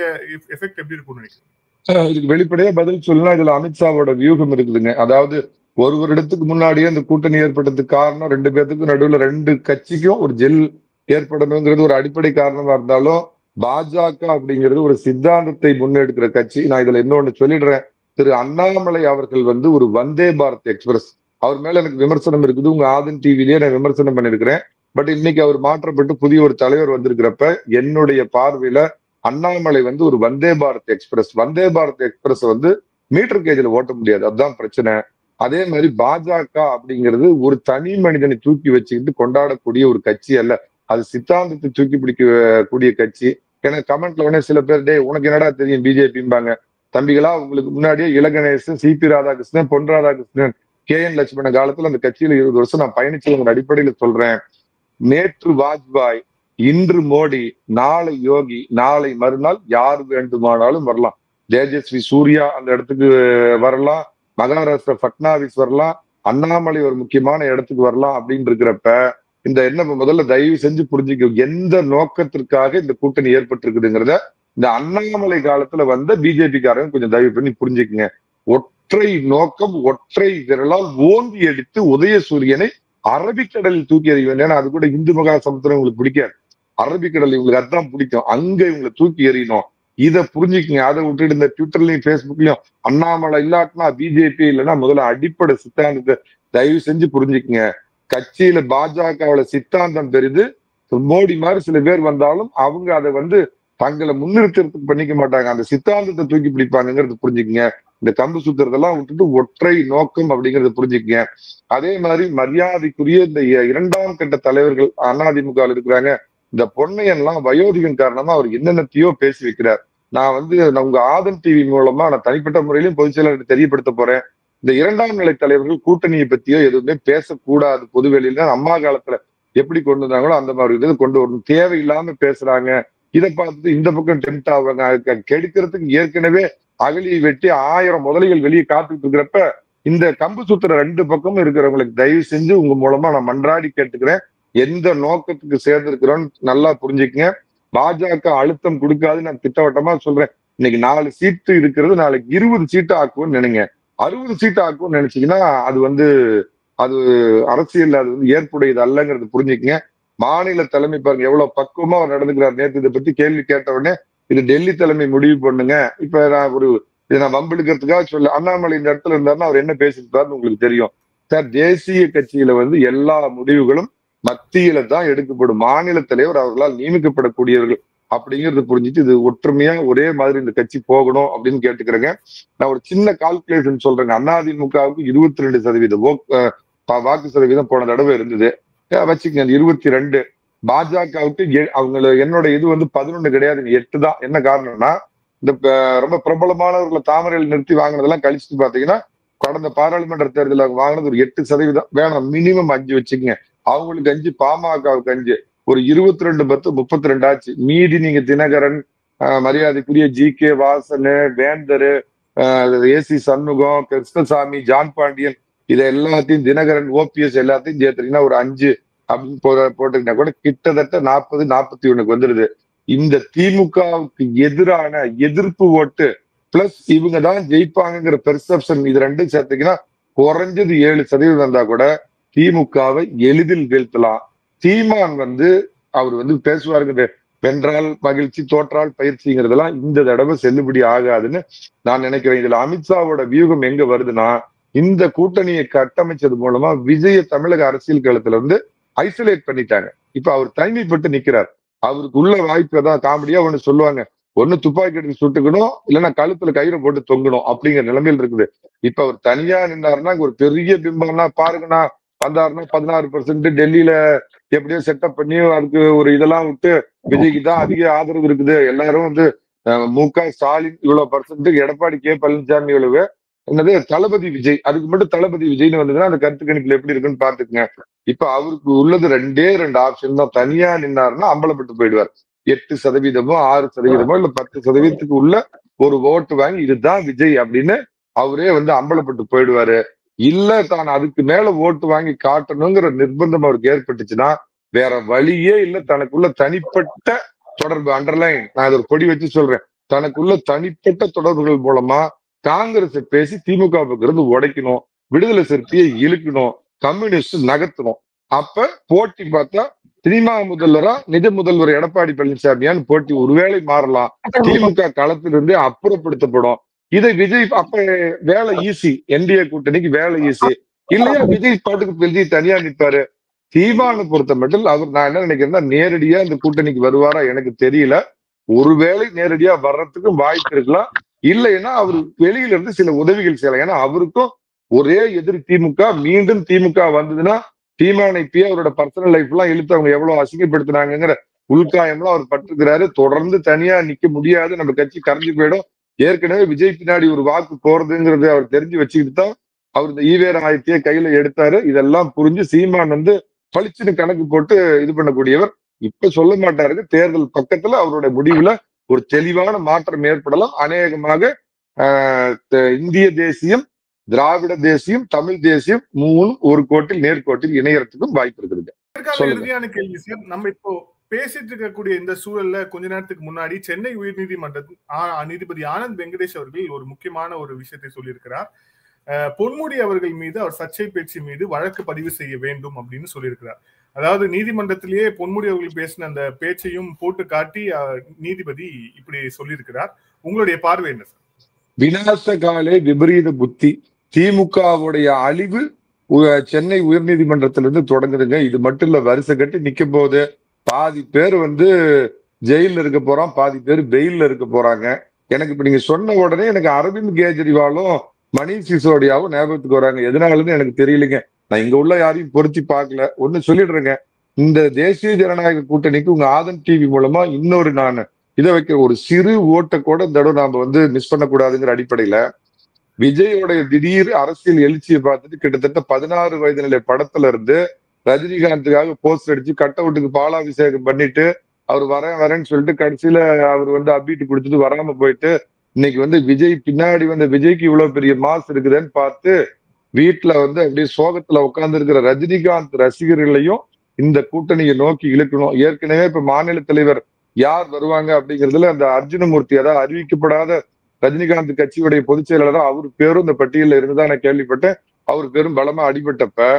எஃபெக்ட் எப்படி இருக்கும்னு நினைக்கிறீங்க? இதுக்கு வெளிப்படையா பதில் சொல்லலாம். இதுல அமித்ஷாவோட வியூகம் இருக்குதுங்க. அதாவது ஒரு வருடத்துக்கு முன்னாடியே இந்த கூட்டணி ஏற்பட்டதுக்கு காரணம் 2 பேத்துக்கும் நடுவுல 2 கட்சிக்கும் ஒரு ஜெல் ஏற்படணுங்கிறது ஒரு அடிப்படை காரணமா இருந்தாலும் பாஜக அப்படிங்கிறது ஒரு சித்தாந்தத்தை முன்னெடுக்கிற கட்சி. நான் இதுல இன்னொன்னு சொல்லிடுறேன். திரு அண்ணாமலை அவர்கள் வந்து ஒரு வந்தே பாரத் எக்ஸ்பிரஸ், அவர் மேல எனக்கு விமர்சனம் இருக்குது. உங்க ஆதன் டிவிலேயே நான் விமர்சனம் பண்ணிருக்கிறேன். பட் இன்னைக்கு அவர் மாற்றப்பட்டு புதிய ஒரு தலைவர் வந்திருக்கிறப்ப என்னுடைய பார்வையில அண்ணாமலை வந்து ஒரு வந்தே பாரத் எக்ஸ்பிரஸ் வந்து மீட்டர் கேஜில் ஓட்ட முடியாது. அதுதான் பிரச்சனை. அதே மாதிரி பாஜக அப்படிங்கிறது ஒரு தனி மனிதனை தூக்கி வச்சுக்கிட்டு கொண்டாடக்கூடிய ஒரு கட்சி அல்ல. அது சித்தாந்தத்தை தூக்கி பிடிக்கக்கூடிய கட்சி. ஏன்னா கமெண்ட்ல உடனே சில பேர் டே உனக்கு என்னடா தெரியும் பிஜேபிம்பாங்க. தம்பிகளா, உங்களுக்கு முன்னாடியே இலகணேசன், சிபி ராதாகிருஷ்ணன், பொன் ராதாகிருஷ்ணன், KN லட்சுமணன் காலத்துல அந்த கட்சியில 20 வருஷம் நான் பயணிச்சவங்க அடிப்படையில சொல்றேன். நேற்று வாஜ்பாய், இன்று மோடி, நாளை யோகி, நாளை மறுநாள் யார் வேண்டுமானாலும் வரலாம். தேஜஸ்வி சூர்யா அந்த இடத்துக்கு வரலாம், மகாராஷ்டிரா பட்னாவிஸ் வரலாம், அண்ணாமலை ஒரு முக்கியமான இடத்துக்கு வரலாம் அப்படின்னு இருக்கிறப்ப இந்த என்ன முதல்ல தயவு செஞ்சு புரிஞ்சுக்க, எந்த நோக்கத்திற்காக இந்த கூட்டணி ஏற்பட்டிருக்குதுங்கிறத இந்த அண்ணாமலை காலத்துல வந்த பிஜேபி காரங்க கொஞ்சம் தயவு பண்ணி புரிஞ்சுக்குங்க. ஒற்றை நோக்கம், ஒற்றை விரலால் ஓங்கி அடித்து உதயசூரியனை அரபிக்கடலில் தூக்கி எறிவேன். ஏன்னா அது கூட இந்து மகா சமுத்திரம் உங்களுக்கு பிடிக்காது, அரபிக்கடல் இவங்களுக்கு அதான் பிடிக்கும். அங்க இவங்களை தூக்கி எறியணும். இதை புரிஞ்சுக்குங்க. அதை விட்டுட்டு இந்த ட்விட்டர்லயும் பேஸ்புக்லயும் அண்ணாமலை இல்லாட்டினா பிஜேபி இல்லைன்னா முதல்ல அடிப்படை சித்தாந்தத்தை தயவு செஞ்சு புரிஞ்சுக்குங்க. கட்சியில பாஜகவுல சித்தாந்தம் பெரிது. மோடி மாதிரி சில பேர் வந்தாலும் அவங்க அதை வந்து தங்களை முன்னிறுத்துறதுக்கு பண்ணிக்க மாட்டாங்க. அந்த சித்தாந்தத்தை தூக்கி பிடிப்பாங்கிறது புரிஞ்சுக்குங்க. இந்த கம்பு சுத்துறதெல்லாம் விட்டுட்டு ஒற்றை நோக்கம் அப்படிங்கறத புரிஞ்சுக்குங்க. அதே மாதிரி மரியாதைக்குரிய இந்த 2ஆம் கட்ட தலைவர்கள் அதிமுக இருக்கிறாங்க. இந்த பொன்னையன்லாம் வயோதிகம் காரணமா அவர் என்னென்னத்தையோ பேசி வைக்கிறார். நான் உங்க ஆதன் டிவி மூலமா நான் தனிப்பட்ட முறையிலும் பொதுச் செயலாளருக்கு தெரியப்படுத்த போறேன். இந்த 2ஆம் நிலை தலைவர்கள் கூட்டணியை பத்தியோ எதுவுமே பேசக்கூடாது. பொதுவெளியில அம்மா காலத்துல எப்படி கொண்டு வந்தாங்களோ அந்த மாதிரி இது கொண்டு வரணும். தேவையில்லாம பேசுறாங்க. இதை பார்த்துட்டு இந்த பக்கம் டெம்ட் ஆவாங்க. கெடுக்கிறதுக்கு ஏற்கனவே அகலியை வெட்டி 1000 முதலைகள் வெளியே காத்துட்டு இருக்கிறப்ப இந்த கம்பு சுத்துற 2 பக்கமும் இருக்கிறவங்களுக்கு தயவு செஞ்சு உங்க மூலமா நான் மன்றாடி கேட்டுக்கிறேன். எந்த நோக்கத்துக்கு சேர்ந்திருக்கிறோன்னு நல்லா புரிஞ்சுக்குங்க. பாஜக அழுத்தம் கொடுக்காது. நான் திட்டவட்டமா சொல்றேன். இன்னைக்கு 4 சீட்டு இருக்கிறது நாளைக்கு 20 சீட்டு ஆக்குவோம்னு நினைங்க. 60 சீட்டு ஆக்கும்னு நினைச்சீங்கன்னா அது அரசியல் அது ஏற்புடையது அல்லங்கிறது புரிஞ்சுக்குங்க. மாநில தலைமை பாருங்க எவ்வளவு பக்குவமா அவர் நடந்துக்கிறார். நேற்று இதை பத்தி கேள்வி கேட்ட உடனே இது டெல்லி தலைமை முடிவு பண்ணுங்க. இப்ப நான் இதை நான் வம்பிழுக்கிறதுக்காக சொல்ல, அண்ணாமலை இந்த இடத்துல இருந்தாருன்னா அவர் என்ன பேசியிருப்பாருன்னு உங்களுக்கு தெரியும். சார், தேசிய கட்சியில எல்லா முடிவுகளும் மத்தியில தான் எடுக்கப்படும். மாநில தலைவர் அவர்களால் நியமிக்கப்படக்கூடியவர்கள் அப்படிங்கிறது புரிஞ்சுட்டு இது ஒற்றுமையா ஒரே மாதிரி இந்த கட்சி போகணும் அப்படின்னு கேட்டுக்கிறேங்க. நான் ஒரு சின்ன கால்குலேஷன் சொல்றேங்க. அதிமுகவுக்கு 22% வாக்கு சதவீதம் போன தடவை இருந்தது வச்சுக்கங்க. 22 பாஜகவுக்கு என்னோட இது 11 கிடையாது, 8 தான். என்ன காரணம்னா இந்த ரொம்ப பிரபலமானவர்களை தாமரையில் நிறுத்தி வாங்கினதெல்லாம் கழிச்சுட்டு பாத்தீங்கன்னா கடந்த பாராளுமன்ற தேர்தலில் அவங்க வாங்கினது ஒரு 8% வேணும். மினிமம் 5 வச்சுக்கங்க. அவங்களுக்கு 5, பாமகவுக்கு 5, ஒரு 22 10 32 ஆச்சு. மீதி நீங்க தினகரன், மரியாதைக்குரிய GK வாசன், வேந்தர், AC சண்முகம், கிருஷ்ணசாமி, ஜான் பாண்டியன், இதை எல்லாத்தையும் தினகரன், OPS எல்லாத்தையும் சேர்த்துட்டீங்கன்னா ஒரு 5 அப்படின்னு போட்டுக்கிட்டா கூட கிட்டத்தட்ட 40 41 வந்துருது. இந்த திமுகவுக்கு எதிரான எதிர்ப்பு ஓட்டு பிளஸ் இவங்க தான் ஜெயிப்பாங்கிற பெர்செப்ஷன், இது 2 சேர்த்தீங்கன்னா குறைஞ்சது 7% வந்தா கூட திமுகவை எளிதில் வீழ்த்தலாம். சீமான் அவர் பேசுவாருங்க, வென்றால் மகிழ்ச்சி, தோற்றால் பயிற்சிங்கிறதெல்லாம் இந்த தடவை செல்லுபடி ஆகாதுன்னு நான் நினைக்கிறேன். இதுல அமித்ஷாவோட வியூகம் எங்க வருதுன்னா, இந்த கூட்டணியை கட்டமைச்சது மூலமா விஜய தமிழக அரசியல் களத்துல ஐசோலேட் பண்ணிட்டாங்க. இப்ப அவர் தனிமைப்பட்டு நிக்கிறார். அவருக்கு உள்ள வாய்ப்பு தான் காமெடியா ஒண்ணு சொல்லுவாங்க, ஒண்ணு துப்பாக்கி எடுத்து சுட்டுக்கணும், இல்லைன்னா கழுத்துல கயிறை போட்டு தொங்கணும் அப்படிங்கிற நிலைமையில் இருக்குது. இப்ப அவர் தனியா நின்னாருன்னா ஒரு பெரிய பிம்பம்னா பாருங்கண்ணா, வந்தாருன்னா 16% டெல்லியில எப்படியோ செட்டப் பண்ணி அதுக்கு ஒரு இதெல்லாம் விட்டு விஜய்க்கு தான் அதிக ஆதரவு இருக்குது, எல்லாரும் வந்து மு.க. ஸ்டாலின் இவ்வளவு பர்சன்ட், எடப்பாடி கே. பழனிசாமி இவ்வளவு, என்னது தளபதி விஜய் அதுக்கு மட்டும் தளபதி விஜய்னு வந்ததுன்னா அந்த கருத்து கணிப்புல எப்படி இருக்குன்னு பாத்துக்குங்க. இப்ப அவருக்கு உள்ளது 2 ஆப்ஷன் தான். தனியா நின்னாருன்னா அம்பலப்பட்டு போயிடுவார். 8% 6% இல்ல 10% உள்ள ஒரு ஓட்டு வாங்கி இதுதான் விஜய் அப்படின்னு அவரே வந்து அம்பலப்பட்டு போயிடுவாரு. இல்ல தான் அதுக்கு மேல ஓட்டு வாங்கி காட்டணுங்கிற நிர்பந்தம் அவருக்கு ஏற்பட்டுச்சுன்னா வேற வழியே இல்ல, தனக்குள்ள தனிப்பட்ட தொடர்பு, அண்டர்லைன் நான் அதை ஒரு கொடி வச்சு சொல்றேன், தனக்குள்ள தனிப்பட்ட தொடர்புகள் மூலமா காங்கிரஸை பேசி திமுக இருந்து உடைக்கணும், விடுதலை சிறுத்தையை இழுக்கணும், கம்யூனிஸ்ட் நகர்த்தணும். அப்ப போட்டி பார்த்தா சினிமா முதல்வரா நிஜ முதல்வர் எடப்பாடி பழனிசாமியான்னு போட்டி ஒருவேளை மாறலாம். திமுக களத்திலிருந்தே அப்புறப்படுத்தப்படும். இதை விஜய் அப்ப வேலை ஈஸி, என்டிஏ கூட்டணிக்கு வேலை ஈஸி. இல்லையா விஜய் பாட்டுக்கு விஜய் தனியா நிற்பாரு. சீமானை பொறுத்த மட்டும் அவர் நான் என்ன நினைக்கிறேன்னா நேரடியா இந்த கூட்டணிக்கு வருவாரா எனக்கு தெரியல. ஒருவேளை நேரடியா வர்றதுக்கும் வாய்ப்பு இருக்கலாம். இல்லைன்னா அவர் வெளியில இருந்து சில உதவிகள் செய்யலாம். ஏன்னா அவருக்கும் ஒரே எதிரி திமுக. மீண்டும் திமுக வந்ததுன்னா சீமானை இப்பயே அவரோட பர்சனல் லைஃப் எல்லாம் இழுத்து அவங்க எவ்வளவு அசிங்கப்படுத்தினாங்கிற உள்காயம்லாம் அவர் பட்டிருக்கிறாரு. தொடர்ந்து தனியா நிக்க முடியாது, நம்ம கட்சி கரைஞ்சு போயிடும். ஏற்கனவே விஜய் பின்னாடி ஒரு வாக்கு போறதுங்கிறது அவர் தெரிஞ்சு வச்சுக்கிட்டு தான் அவர் இந்த ஈவேர ஆயத்தையே கையில எடுத்தாரு. இதெல்லாம் புரிஞ்சு சீமான் வந்து பளிச்சுன்னு கணக்கு போட்டு இது பண்ணக்கூடியவர். இப்ப சொல்ல மாட்டாரு, தேர்தல் பக்கத்துல அவருடைய முடிவுல ஒரு தெளிவான மாற்றம் ஏற்படலாம். அநேகமாக இந்திய தேசியம், திராவிட தேசியம், தமிழ் தேசியம் 3 ஒரு கோட்டில் நேர்கோட்டில் இணையறதுக்கும் வாய்ப்பு இருக்குது. இறுதியான கேள்வி சார், நம்ம இப்போ பேசிட்டு இருக்கக்கூடிய இந்த சூழல்ல கொஞ்ச நேரத்துக்கு முன்னாடி சென்னை உயர்நீதிமன்ற நீதிபதி ஆனந்த் வெங்கடேஷ் அவர்கள் ஒரு முக்கியமான ஒரு விஷயத்தை சொல்லியிருக்கிறார். பொன்முடி அவர்கள் மீது அவர் சர்ச்சை பேச்சு மீது வழக்கு பதிவு செய்ய வேண்டும் அப்படின்னு சொல்லியிருக்கிறார். அதாவது நீதிமன்றத்திலேயே பொன்முடி அவர்கள் பேசின அந்த பேச்சையும் போட்டு காட்டி நீதிபதி இப்படி சொல்லியிருக்கிறார். உங்களுடைய பார்வை என்ன சார்? விநாச காலே விபரீத புத்தி. திமுகவுடைய அழிவு சென்னை உயர்நீதிமன்றத்திலிருந்து தொடங்குதுங்க. இது மட்டும் இல்ல, வரிசை கட்டி நிக்கும் போது பாதி பேர் வந்து ஜெயில இருக்க போறான், பாதி பேர் பெயில்ல இருக்க போறாங்க. எனக்கு இப்ப நீங்க சொன்ன உடனே எனக்கு அரவிந்த் கெஜ்ரிவாலும் மணீஷ் சிசோடியாவும் ஞாபகத்துக்கு வராங்க. எதனாலன்னு எனக்கு தெரியலைங்க, நான் இங்க உள்ள யாரையும் பொருத்தி பார்க்கல. ஒண்ணு சொல்லிடுறேங்க, இந்த தேசிய ஜனநாயக கூட்டணிக்கு உங்க ஆதன் டிவி மூலமா இன்னொரு நான் இதை வைக்கிற ஒரு சிறு ஓட்டை கூட இந்த தடவை நாம வந்து மிஸ் பண்ணக்கூடாதுங்கிற அடிப்படையில விஜயோடைய திடீர் அரசியல் எழுச்சியை பார்த்துட்டு கிட்டத்தட்ட 16 வயது நிலை படத்துல இருந்து ரஜினிகாந்துக்காக போஸ்ட் அடிச்சு கட் அவுட்டுக்கு பாலாபிஷேகம் பண்ணிட்டு அவர் வரேன்னு சொல்லிட்டு கடைசியில அவர் வந்து அபீட்டு கொடுத்துட்டு வராம போயிட்டு இன்னைக்கு வந்து விஜய் பின்னாடி வந்த விஜய்க்கு இவ்வளவு பெரிய மாஸ் இருக்குதுன்னு பார்த்து வீட்டுல வந்து அப்படியே சோகத்துல உட்கார்ந்து இருக்கிற ரஜினிகாந்த் ரசிகர்களையும் இந்த கூட்டணியை நோக்கி இழுக்கணும். ஏற்கனவே இப்ப மாநில தலைவர் யார் வருவாங்க அப்படிங்கிறதுல அந்த அர்ஜுனமூர்த்தி, அதாவது அறிவிக்கப்படாத ரஜினிகாந்த் கட்சியுடைய பொதுச் செயலாளர், அவர் பேரும் இந்த பட்டியலில் இருந்துதான் நான் கேள்விப்பட்டேன். அவர் பேரும் பலமா அடிபட்டப்ப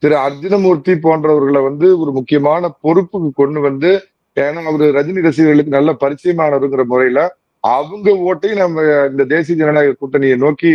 திரு அர்ஜுனமூர்த்தி போன்றவர்களை வந்து ஒரு முக்கியமான பொறுப்புக்கு கொண்டு வந்து, ஏன்னா அவரு ரஜினி ரசிகர்களுக்கு நல்ல பரிச்சயமானவருங்கிற முறையில அவங்க ஓட்டையும் நம்ம இந்த தேசிய ஜனநாயக கூட்டணியை நோக்கி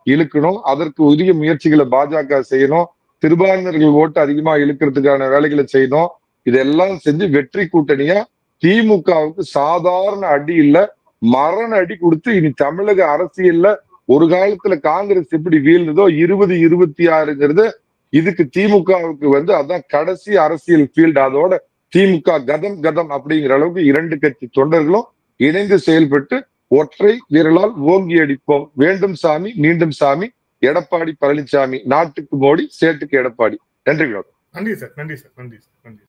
இழுக்கணும். அதற்கு உரிய முயற்சிகளை பாஜக செய்யணும். சிறுபான்மையினர்கள் ஓட்டு அதிகமா இழுக்கிறதுக்கான வேலைகளை செய்யணும். இதெல்லாம் செஞ்சு வெற்றி கூட்டணியா திமுகவுக்கு சாதாரண அடி இல்ல, மரண அடி கொடுத்து இனி தமிழக அரசியல்ல ஒரு காலத்துல காங்கிரஸ் எப்படி வீழ்ந்ததோ 2026ங்கிறது இதுக்கு திமுகவுக்கு வந்து அதான் கடைசி அரசியல் ஃபீல்டு. அதோட திமுக கதம் அப்படிங்கிற அளவுக்கு 2 கட்சி தொண்டர்களும் இணைந்து செயல்பட்டு ஒற்றை விரலால் ஓங்கி அடிப்போம். வேண்டும் சாமி, மீண்டும் சாமி, எடப்பாடி பழனிசாமி. நாட்டுக்கு மோடி, ஸ்டேட்டுக்கு எடப்பாடி. நன்றி. நன்றி சார். நன்றி சார். நன்றி சார். நன்றி.